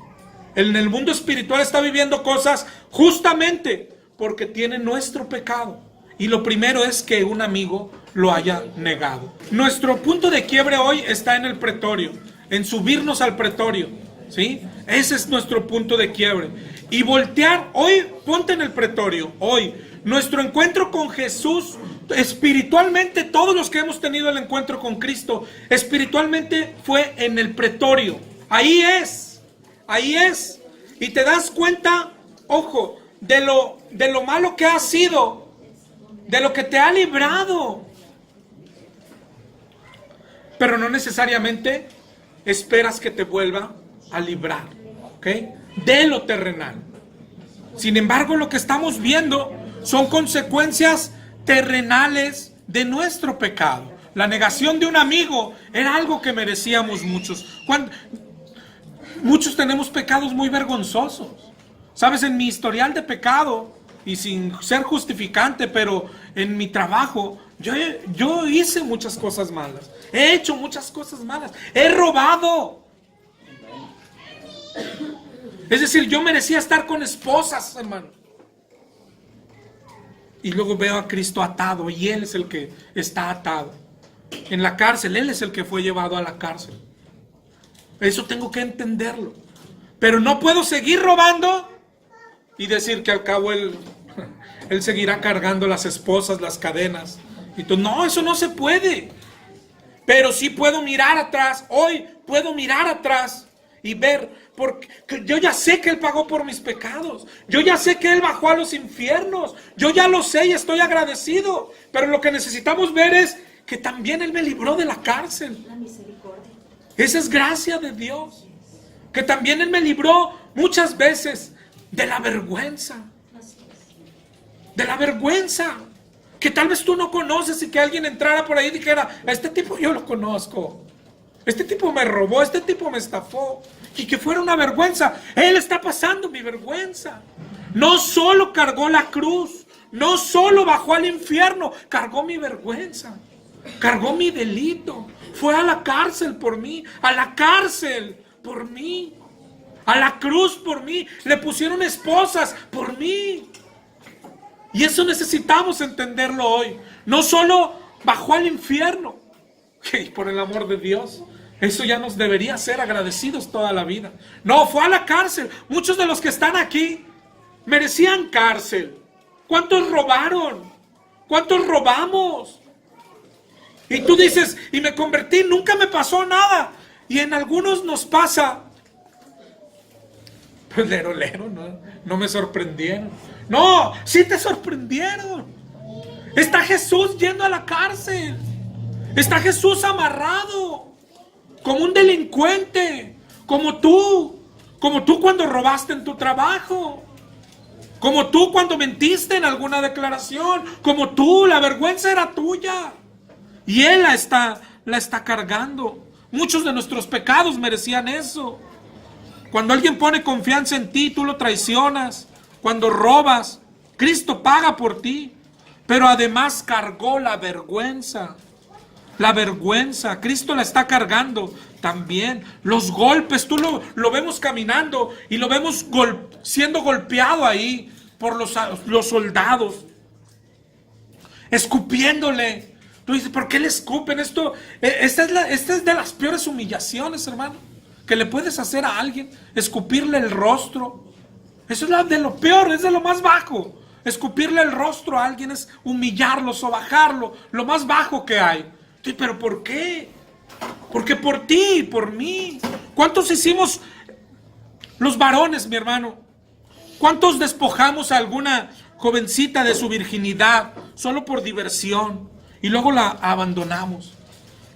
En el mundo espiritual está viviendo cosas justamente porque tiene nuestro pecado. Y lo primero es que un amigo lo haya negado. Nuestro punto de quiebre hoy está en el pretorio, en subirnos al pretorio, ¿sí? Ese es nuestro punto de quiebre. Y voltear, hoy ponte en el pretorio, hoy. Nuestro encuentro con Jesús, espiritualmente, todos los que hemos tenido el encuentro con Cristo, espiritualmente fue en el pretorio. Ahí es. Y te das cuenta, ojo, de lo malo que has sido, de lo que te ha librado. Pero no necesariamente esperas que te vuelva a librar, ¿ok? De lo terrenal. Sin embargo, lo que estamos viendo son consecuencias terrenales de nuestro pecado. La negación de un amigo era algo que merecíamos muchos. Muchos tenemos pecados muy vergonzosos. Sabes, en mi historial de pecado, y sin ser justificante, pero en mi trabajo, yo hice muchas cosas malas. He hecho muchas cosas malas. He robado. Es decir, yo merecía estar con esposas, hermano. Y luego veo a Cristo atado y Él es el que está atado. En la cárcel, Él es el que fue llevado a la cárcel. Eso tengo que entenderlo. Pero no puedo seguir robando y decir que al cabo Él seguirá cargando las esposas, las cadenas. Y tú, no, eso no se puede. Pero sí puedo mirar atrás. Hoy puedo mirar atrás y ver, porque yo ya sé que Él pagó por mis pecados. Yo ya sé que Él bajó a los infiernos. Yo ya lo sé y estoy agradecido. Pero lo que necesitamos ver es que también Él me libró de la cárcel. La misericordia. Esa es gracia de Dios. Que también Él me libró muchas veces de la vergüenza. Así es. De la vergüenza. Que tal vez tú no conoces y que alguien entrara por ahí y dijera, a este tipo yo lo conozco. Este tipo me robó, este tipo me estafó. Y que fuera una vergüenza. Él está pasando mi vergüenza. No solo cargó la cruz, no solo bajó al infierno, cargó mi vergüenza. Cargó mi delito. Fue a la cárcel por mí. A la cárcel por mí. A la cruz por mí. Le pusieron esposas por mí. Y eso necesitamos entenderlo hoy. No solo bajó al infierno. Que por el amor de Dios, eso ya nos debería hacer agradecidos toda la vida. No, fue a la cárcel. Muchos de los que están aquí merecían cárcel. ¿Cuántos robaron? ¿Cuántos robamos? Y tú dices, y me convertí, nunca me pasó nada. Y en algunos nos pasa. Pues lero, no me sorprendieron. No, sí te sorprendieron. Está Jesús yendo a la cárcel. Está Jesús amarrado. Como un delincuente. Como tú. Como tú cuando robaste en tu trabajo. Como tú cuando mentiste en alguna declaración. Como tú, la vergüenza era tuya. Y Él la está cargando. Muchos de nuestros pecados merecían eso. Cuando alguien pone confianza en ti, tú lo traicionas. Cuando robas, Cristo paga por ti. Pero además cargó la vergüenza. La vergüenza, Cristo la está cargando también. Los golpes, tú lo vemos caminando y lo vemos siendo golpeado ahí por los soldados. Escupiéndole. Tú dices, ¿por qué le escupen esto? Esta es de las peores humillaciones, hermano, que le puedes hacer a alguien. Escupirle el rostro. Eso es de lo peor, es de lo más bajo. Escupirle el rostro a alguien es humillarlo, sobajarlo, lo más bajo que hay. Sí, pero ¿por qué? Porque por ti, por mí. ¿Cuántos hicimos los varones, mi hermano? ¿Cuántos despojamos a alguna jovencita de su virginidad solo por diversión y luego la abandonamos?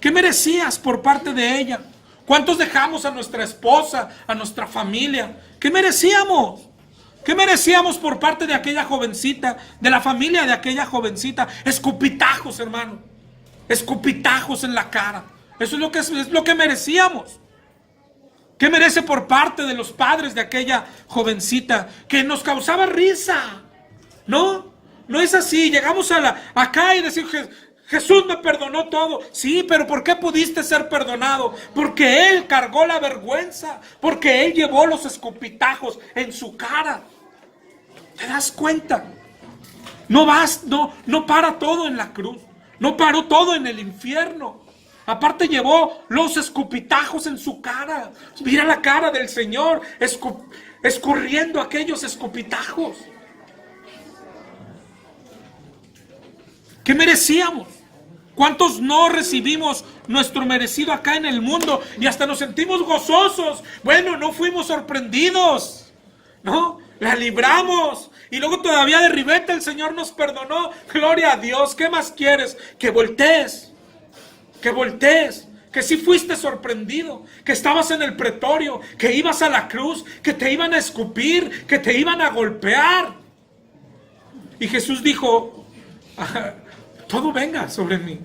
¿Qué merecías por parte de ella? ¿Cuántos dejamos a nuestra esposa, a nuestra familia? ¿Qué merecíamos? ¿Qué merecíamos por parte de aquella jovencita, de la familia de aquella jovencita? Escupitajos, hermano. Escupitajos en la cara. Eso es lo que merecíamos. ¿Qué merece por parte de los padres de aquella jovencita? Que nos causaba risa. No, no es así. Llegamos acá y decimos, Jesús me perdonó todo. Sí, pero ¿por qué pudiste ser perdonado? Porque Él cargó la vergüenza. Porque Él llevó los escupitajos en su cara. ¿Te das cuenta? No para todo en la cruz. No paró todo en el infierno. Aparte llevó los escupitajos en su cara. Mira la cara del Señor escurriendo aquellos escupitajos. ¿Qué merecíamos? ¿Cuántos no recibimos nuestro merecido acá en el mundo y hasta nos sentimos gozosos? Bueno, no fuimos sorprendidos, ¿no? La libramos y luego todavía de ribete el Señor nos perdonó. Gloria a Dios. ¿Qué más quieres? Que voltees, que sí fuiste sorprendido, que estabas en el pretorio, que ibas a la cruz, que te iban a escupir, que te iban a golpear. Y Jesús dijo, todo venga sobre mí,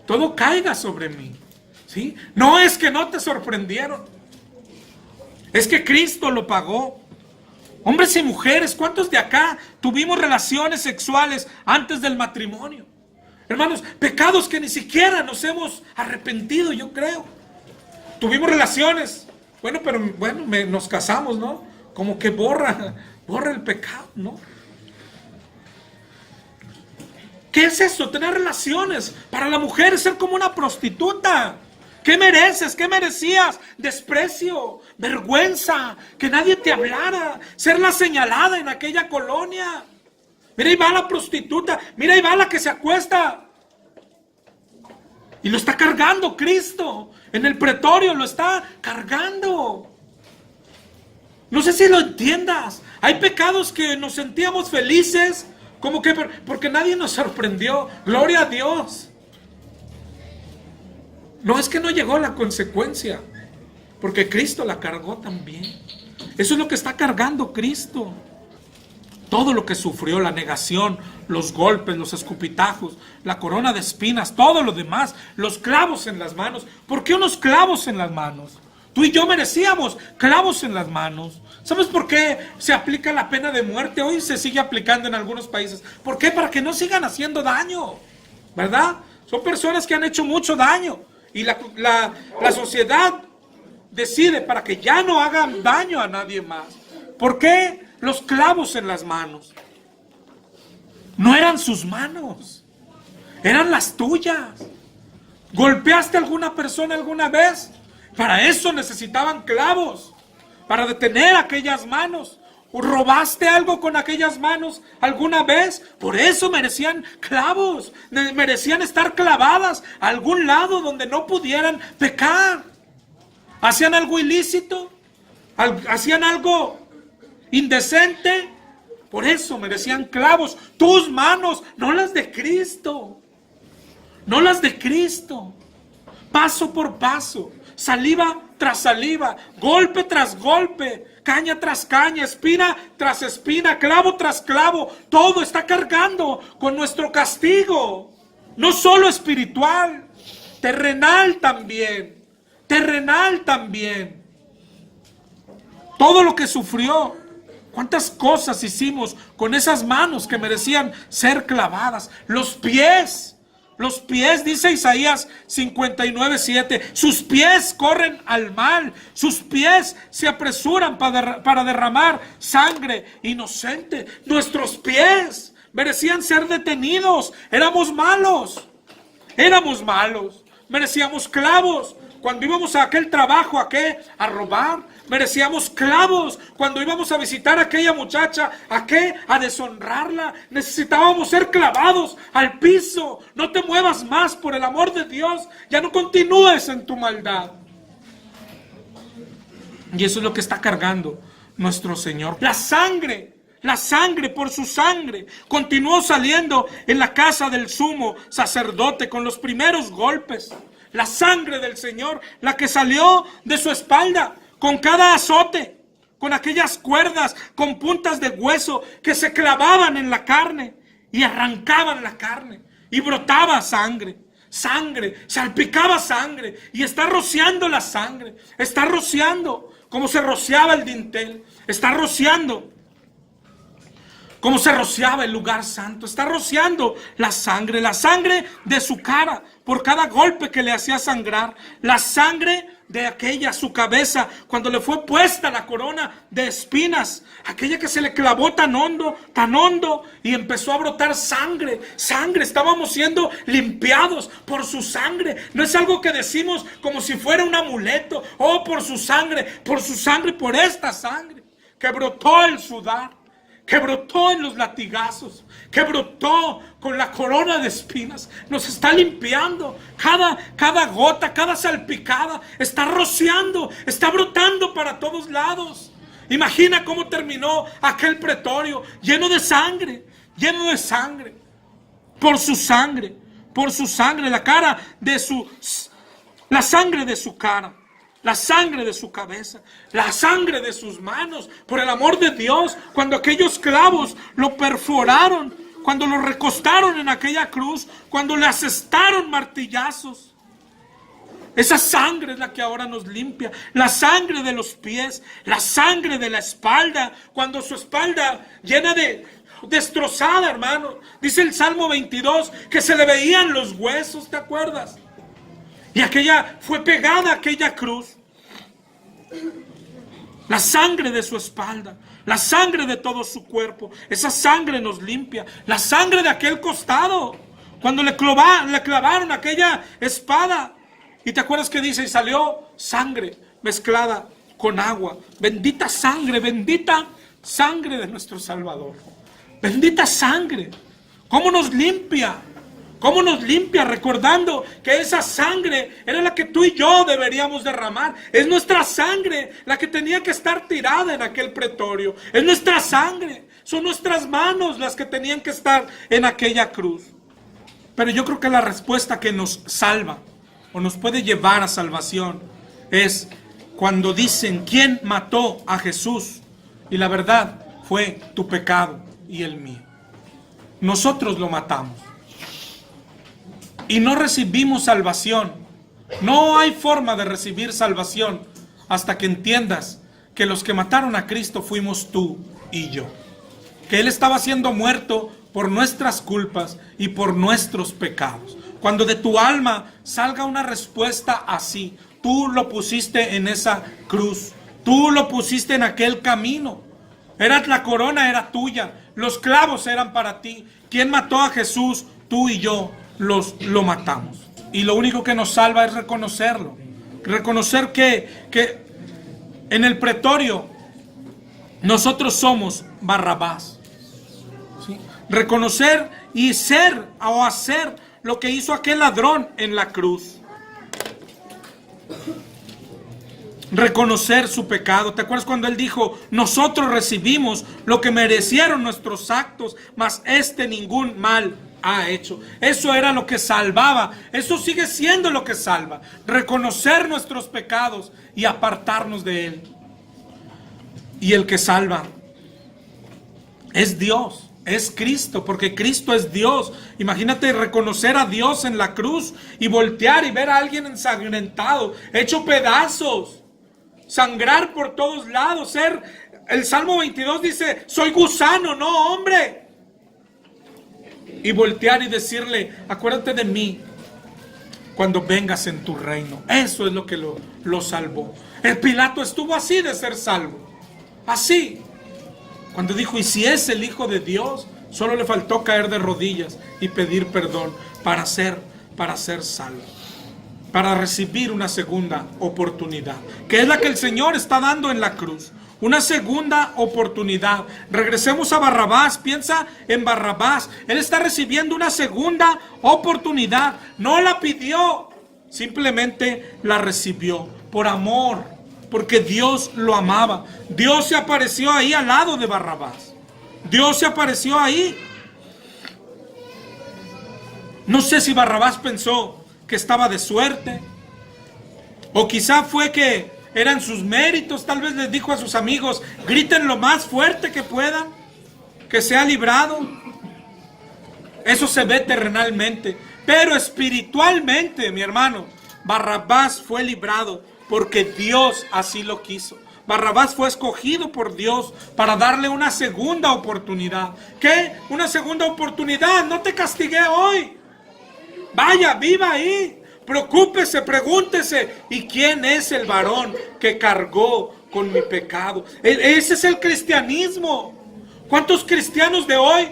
todo caiga sobre mí. ¿Sí? No es que no te sorprendieron, es que Cristo lo pagó. Hombres y mujeres, ¿cuántos de acá tuvimos relaciones sexuales antes del matrimonio? Hermanos, pecados que ni siquiera nos hemos arrepentido, yo creo. Tuvimos relaciones, pero nos casamos, ¿no? Como que borra el pecado, ¿no? ¿Qué es eso? Tener relaciones. Para la mujer es ser como una prostituta. ¿Qué mereces? ¿Qué merecías? Desprecio, vergüenza, que nadie te hablara, ser la señalada en aquella colonia. Mira, ahí va la prostituta, mira, ahí va la que se acuesta. Y lo está cargando Cristo. En el pretorio lo está cargando. No sé si lo entiendas. Hay pecados que nos sentíamos felices, como que porque nadie nos sorprendió. Gloria a Dios. No, es que no llegó la consecuencia, porque Cristo la cargó también. Eso es lo que está cargando Cristo. Todo lo que sufrió, la negación, los golpes, los escupitajos, la corona de espinas, todo lo demás, los clavos en las manos. ¿Por qué unos clavos en las manos? Tú y yo merecíamos clavos en las manos. ¿Sabes por qué se aplica la pena de muerte? Hoy se sigue aplicando en algunos países. ¿Por qué? Para que no sigan haciendo daño, ¿verdad? Son personas que han hecho mucho daño. Y la sociedad decide para que ya no hagan daño a nadie más. ¿Por qué los clavos en las manos? No eran sus manos, eran las tuyas. ¿Golpeaste a alguna persona alguna vez? Para eso necesitaban clavos, para detener aquellas manos. ¿O robaste algo con aquellas manos alguna vez? Por eso merecían clavos, merecían estar clavadas a algún lado donde no pudieran pecar. ¿Hacían algo ilícito? ¿Hacían algo indecente? Por eso merecían clavos. Tus manos, no las de Cristo. No las de Cristo. Paso por paso, saliva tras saliva, golpe tras golpe, caña tras caña, espina tras espina, clavo tras clavo. Todo está cargando con nuestro castigo. No solo espiritual, terrenal también. Terrenal también. Todo lo que sufrió. ¿Cuántas cosas hicimos con esas manos que merecían ser clavadas? Los pies, dice Isaías 59:7. Sus pies corren al mal. Sus pies se apresuran para derramar sangre inocente. Nuestros pies merecían ser detenidos. Éramos malos. Merecíamos clavos. Cuando íbamos a aquel trabajo, a robar, merecíamos clavos. Cuando íbamos a visitar a aquella muchacha, a deshonrarla, necesitábamos ser clavados al piso. No te muevas más, por el amor de Dios. Ya no continúes en tu maldad. Y eso es lo que está cargando nuestro Señor. La sangre, por su sangre, continuó saliendo en la casa del sumo sacerdote con los primeros golpes. La sangre del Señor, la que salió de su espalda con cada azote, con aquellas cuerdas con puntas de hueso que se clavaban en la carne y arrancaban la carne y brotaba sangre, salpicaba sangre y está rociando la sangre, está rociando como se rociaba el dintel, está rociando como se rociaba el lugar santo, está rociando la sangre de su cara, por cada golpe que le hacía sangrar, la sangre de aquella, su cabeza, cuando le fue puesta la corona de espinas, aquella que se le clavó tan hondo, y empezó a brotar sangre, estábamos siendo limpiados por su sangre. No es algo que decimos como si fuera un amuleto, por su sangre, por esta sangre, que brotó el sudar, que brotó en los latigazos, que brotó con la corona de espinas, nos está limpiando. Cada gota, cada salpicada, está rociando, está brotando para todos lados. Imagina cómo terminó aquel pretorio, lleno de sangre, por su sangre, la sangre de su cara. La sangre de su cabeza, la sangre de sus manos, por el amor de Dios, cuando aquellos clavos lo perforaron, cuando lo recostaron en aquella cruz, cuando le asestaron martillazos. Esa sangre es la que ahora nos limpia, la sangre de los pies, la sangre de la espalda, cuando su espalda llena destrozada, hermano. Dice el Salmo 22 que se le veían los huesos, ¿te acuerdas? Y fue pegada a aquella cruz. La sangre de su espalda, la sangre de todo su cuerpo, esa sangre nos limpia. La sangre de aquel costado, Cuando le clavaron aquella espada. Y te acuerdas que dice, y salió sangre mezclada con agua. Bendita sangre de nuestro Salvador. Bendita sangre. ¿Cómo nos limpia? ¿Cómo nos limpia? Recordando que esa sangre era la que tú y yo deberíamos derramar. Es nuestra sangre la que tenía que estar tirada en aquel pretorio. Es nuestra sangre. Son nuestras manos las que tenían que estar en aquella cruz. Pero yo creo que la respuesta que nos salva o nos puede llevar a salvación es cuando dicen, ¿quién mató a Jesús? Y la verdad fue tu pecado y el mío. Nosotros lo matamos. Y no recibimos salvación. No hay forma de recibir salvación hasta que entiendas que los que mataron a Cristo fuimos tú y yo. Que Él estaba siendo muerto por nuestras culpas y por nuestros pecados. Cuando de tu alma salga una respuesta así, tú lo pusiste en esa cruz, tú lo pusiste en aquel camino. La corona era tuya, los clavos eran para ti. ¿Quién mató a Jesús? Tú y yo lo matamos. Y lo único que nos salva es reconocerlo. Reconocer que en el pretorio nosotros somos Barrabás. ¿Sí? Reconocer y ser o hacer lo que hizo aquel ladrón en la cruz. Reconocer su pecado. ¿Te acuerdas cuando él dijo, nosotros recibimos lo que merecieron nuestros actos, mas ningún mal ha hecho? Eso era lo que salvaba. Eso sigue siendo lo que salva. Reconocer nuestros pecados y apartarnos de él. Y el que salva es Dios, es Cristo, porque Cristo es Dios. Imagínate reconocer a Dios en la cruz y voltear y ver a alguien ensangrentado, hecho pedazos, sangrar por todos lados, el Salmo 22 dice, soy gusano, no hombre. Y voltear y decirle, acuérdate de mí cuando vengas en tu reino. Eso es lo que lo salvó. El Pilato estuvo así de ser salvo. Así. Cuando dijo, y si es el Hijo de Dios, solo le faltó caer de rodillas y pedir perdón para ser salvo. Para recibir una segunda oportunidad, que es la que el Señor está dando en la cruz. Una segunda oportunidad. Regresemos a Barrabás. Piensa en Barrabás. Él está recibiendo una segunda oportunidad. No la pidió, simplemente la recibió por amor, porque Dios lo amaba. Dios se apareció ahí al lado de Barrabás. Dios se apareció ahí. No sé si Barrabás pensó que estaba de suerte, o quizá fue que eran sus méritos. Tal vez les dijo a sus amigos, griten lo más fuerte que puedan, que sea librado. Eso se ve terrenalmente, pero espiritualmente, mi hermano, Barrabás fue librado porque Dios así lo quiso. Barrabás fue escogido por Dios para darle una segunda oportunidad. ¿Qué? Una segunda oportunidad. No te castigué hoy. Vaya, viva ahí. Preocúpese, pregúntese. ¿Y quién es el varón que cargó con mi pecado? Ese es el cristianismo. ¿Cuántos cristianos de hoy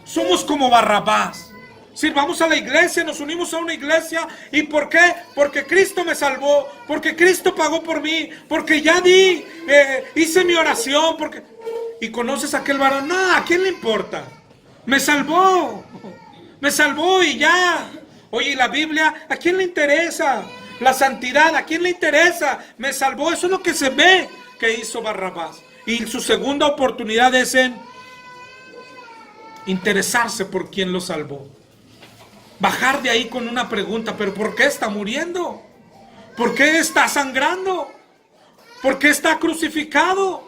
somos como Barrabás? Si vamos a la iglesia, nos unimos a una iglesia. ¿Y por qué? Porque Cristo me salvó. Porque Cristo pagó por mí. Porque ya hice mi oración. Y conoces a aquel varón. No, ¿a quién le importa? Me salvó. Me salvó y ya. Oye, ¿y la Biblia? ¿A quién le interesa? La santidad, ¿a quién le interesa? Me salvó. Eso es lo que se ve que hizo Barrabás. Y su segunda oportunidad es en interesarse por quien lo salvó. Bajar de ahí con una pregunta, ¿pero por qué está muriendo? ¿Por qué está sangrando? ¿Por qué está crucificado?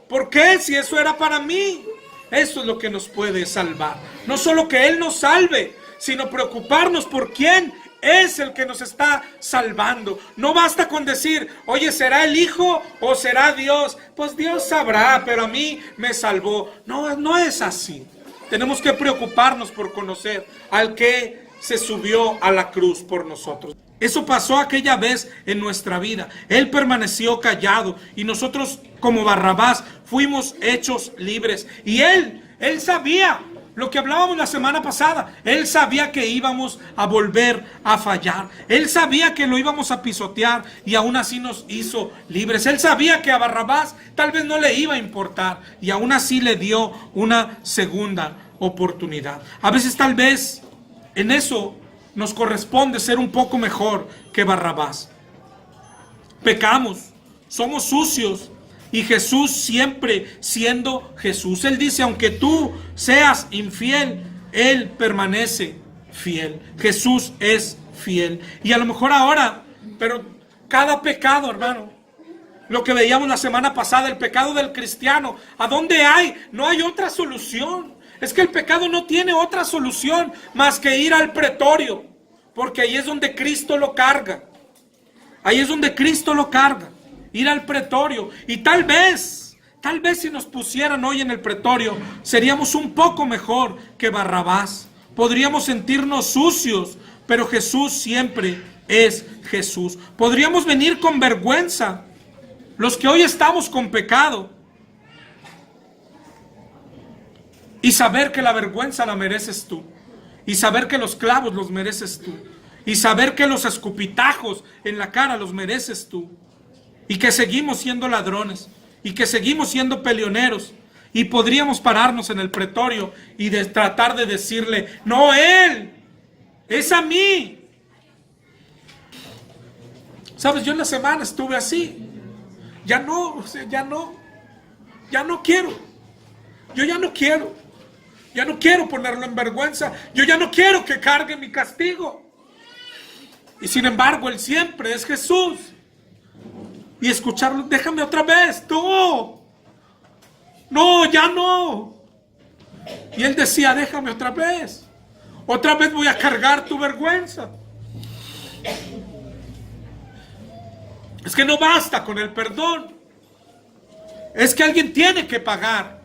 ¿Por qué? Si eso era para mí. Eso es lo que nos puede salvar. No solo que Él nos salve, sino preocuparnos por quién es el que nos está salvando. No basta con decir, oye, ¿será el Hijo o será Dios? Pues Dios sabrá, pero a mí me salvó. No, no es así. Tenemos que preocuparnos por conocer al que se subió a la cruz por nosotros. Eso pasó aquella vez en nuestra vida. Él permaneció callado y nosotros como Barrabás fuimos hechos libres. Y él sabía lo que hablábamos la semana pasada. Él sabía que íbamos a volver a fallar. Él sabía que lo íbamos a pisotear y aún así nos hizo libres. Él sabía que a Barrabás tal vez no le iba a importar y aún así le dio una segunda oportunidad. A veces tal vez en eso nos corresponde ser un poco mejor que Barrabás. Pecamos, somos sucios. Y Jesús siempre siendo Jesús. Él dice, aunque tú seas infiel, Él permanece fiel. Jesús es fiel. Y a lo mejor ahora, pero cada pecado, hermano, lo que veíamos la semana pasada, el pecado del cristiano, ¿a dónde hay? No hay otra solución. Es que el pecado no tiene otra solución más que ir al pretorio. Porque ahí es donde Cristo lo carga. Ahí es donde Cristo lo carga. Ir al pretorio. Y tal vez si nos pusieran hoy en el pretorio, seríamos un poco mejor que Barrabás. Podríamos sentirnos sucios, pero Jesús siempre es Jesús. Podríamos venir con vergüenza, los que hoy estamos con pecado, y saber que la vergüenza la mereces tú, y saber que los clavos los mereces tú, y saber que los escupitajos en la cara los mereces tú. Y que seguimos siendo ladrones. Y que seguimos siendo peleoneros. Y podríamos pararnos en el pretorio y tratar de decirle, no él, es a mí. Sabes, yo en la semana estuve así. Ya no quiero. Yo ya no quiero. Ya no quiero ponerlo en vergüenza. Yo ya no quiero que cargue mi castigo. Y sin embargo, Él siempre es Jesús. Y escucharlo, déjame otra vez, no, ya no. Y Él decía, déjame otra vez voy a cargar tu vergüenza. Es que no basta con el perdón, es que alguien tiene que pagar.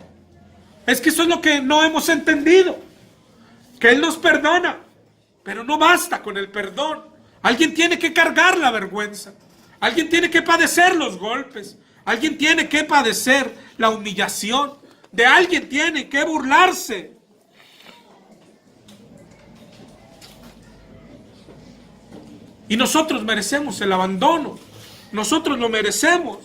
Es que eso es lo que no hemos entendido, que Él nos perdona, pero no basta con el perdón. Alguien tiene que cargar la vergüenza. Alguien tiene que padecer los golpes. Alguien tiene que padecer la humillación. De alguien tiene que burlarse. Y nosotros merecemos el abandono. Nosotros lo merecemos.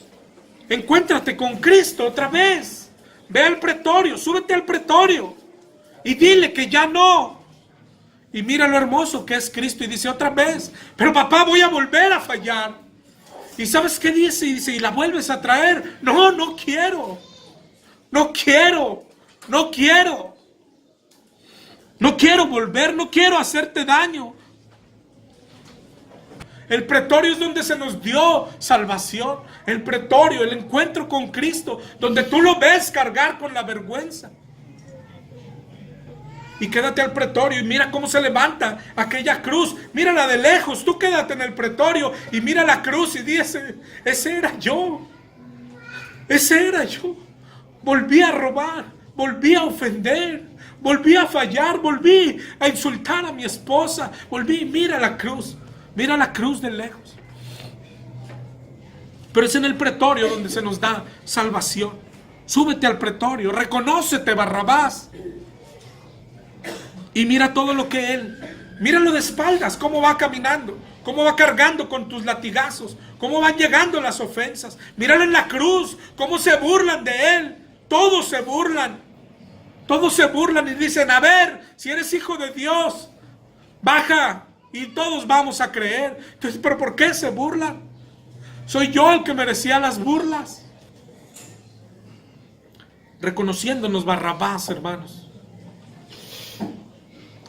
Encuéntrate con Cristo otra vez. Ve al pretorio, súbete al pretorio. Y dile que ya no. Y mira lo hermoso que es Cristo. Y dice otra vez, pero papá, voy a volver a fallar. ¿Y sabes qué dice? Y dice, ¿y la vuelves a traer? No, no quiero. No quiero. No quiero. No quiero volver, no quiero hacerte daño. El pretorio es donde se nos dio salvación. El pretorio, el encuentro con Cristo, donde tú lo ves cargar con la vergüenza. Y quédate al pretorio y mira cómo se levanta aquella cruz. Mírala de lejos, tú quédate en el pretorio y mira la cruz y dice, ese era yo. Ese era yo. Volví a robar, volví a ofender, volví a fallar, volví a insultar a mi esposa. Volví, mira la cruz de lejos. Pero es en el pretorio donde se nos da salvación. Súbete al pretorio, reconócete, Barrabás. Y mira todo lo que Él, míralo de espaldas, cómo va caminando, cómo va cargando con tus latigazos, cómo van llegando las ofensas. Míralo en la cruz, cómo se burlan de Él. Todos se burlan y dicen, a ver, si eres hijo de Dios, baja y todos vamos a creer. Entonces, ¿pero por qué se burlan? Soy yo el que merecía las burlas. Reconociéndonos Barrabás, hermanos,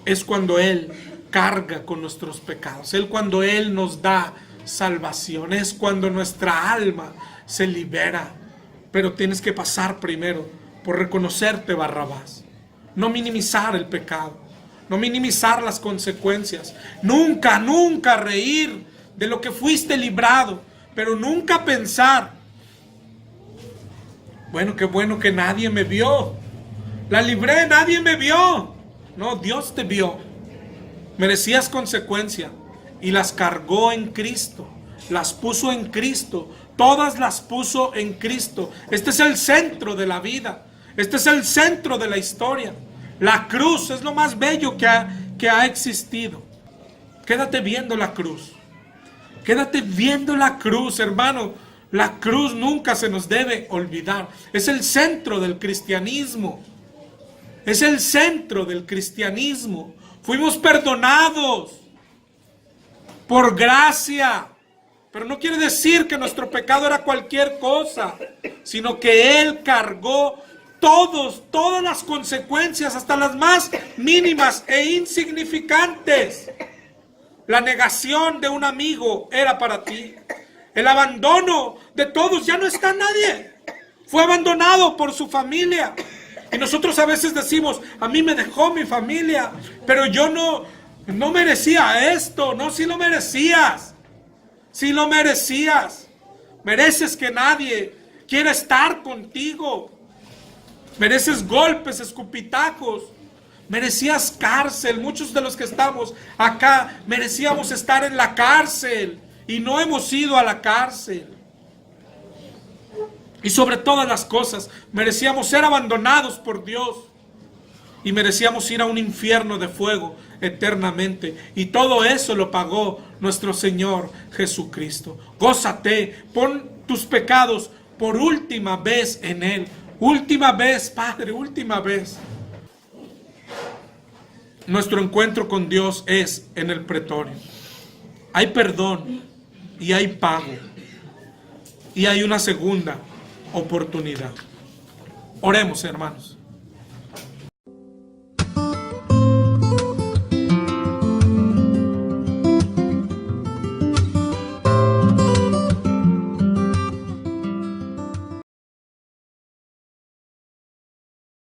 es cuando Él carga con nuestros pecados. Cuando Él nos da salvación. Es cuando nuestra alma se libera. Pero tienes que pasar primero por reconocerte, Barrabás. No minimizar el pecado. No minimizar las consecuencias. Nunca, nunca reír de lo que fuiste librado. Pero nunca pensar, bueno, qué bueno que nadie me vio. La libré, nadie me vio. No, Dios te vio. Merecías consecuencia y las cargó en Cristo. Las puso en Cristo. Todas las puso en Cristo. Este es el centro de la vida. Este es el centro de la historia. La cruz es lo más bello que ha existido. Quédate viendo la cruz. Quédate viendo la cruz, hermano. La cruz nunca se nos debe olvidar. Es el centro del cristianismo. Es el centro del cristianismo. Fuimos perdonados por gracia. Pero no quiere decir que nuestro pecado era cualquier cosa, sino que Él cargó todas las consecuencias, hasta las más mínimas e insignificantes. La negación de un amigo era para ti. El abandono de todos, ya no está nadie. Fue abandonado por su familia. Y nosotros a veces decimos, a mí me dejó mi familia, pero yo no merecía esto. No, sí lo merecías. Sí lo merecías. Mereces que nadie quiera estar contigo. Mereces golpes, escupitacos. Merecías cárcel. Muchos de los que estamos acá merecíamos estar en la cárcel y no hemos ido a la cárcel. Y sobre todas las cosas, merecíamos ser abandonados por Dios y merecíamos ir a un infierno de fuego eternamente. Y todo eso lo pagó nuestro Señor Jesucristo. Gózate, pon tus pecados por última vez en Él. Última vez, Padre, última vez. Nuestro encuentro con Dios es en el pretorio. Hay perdón y hay pago. Y hay una segunda oportunidad. Oremos, hermanos.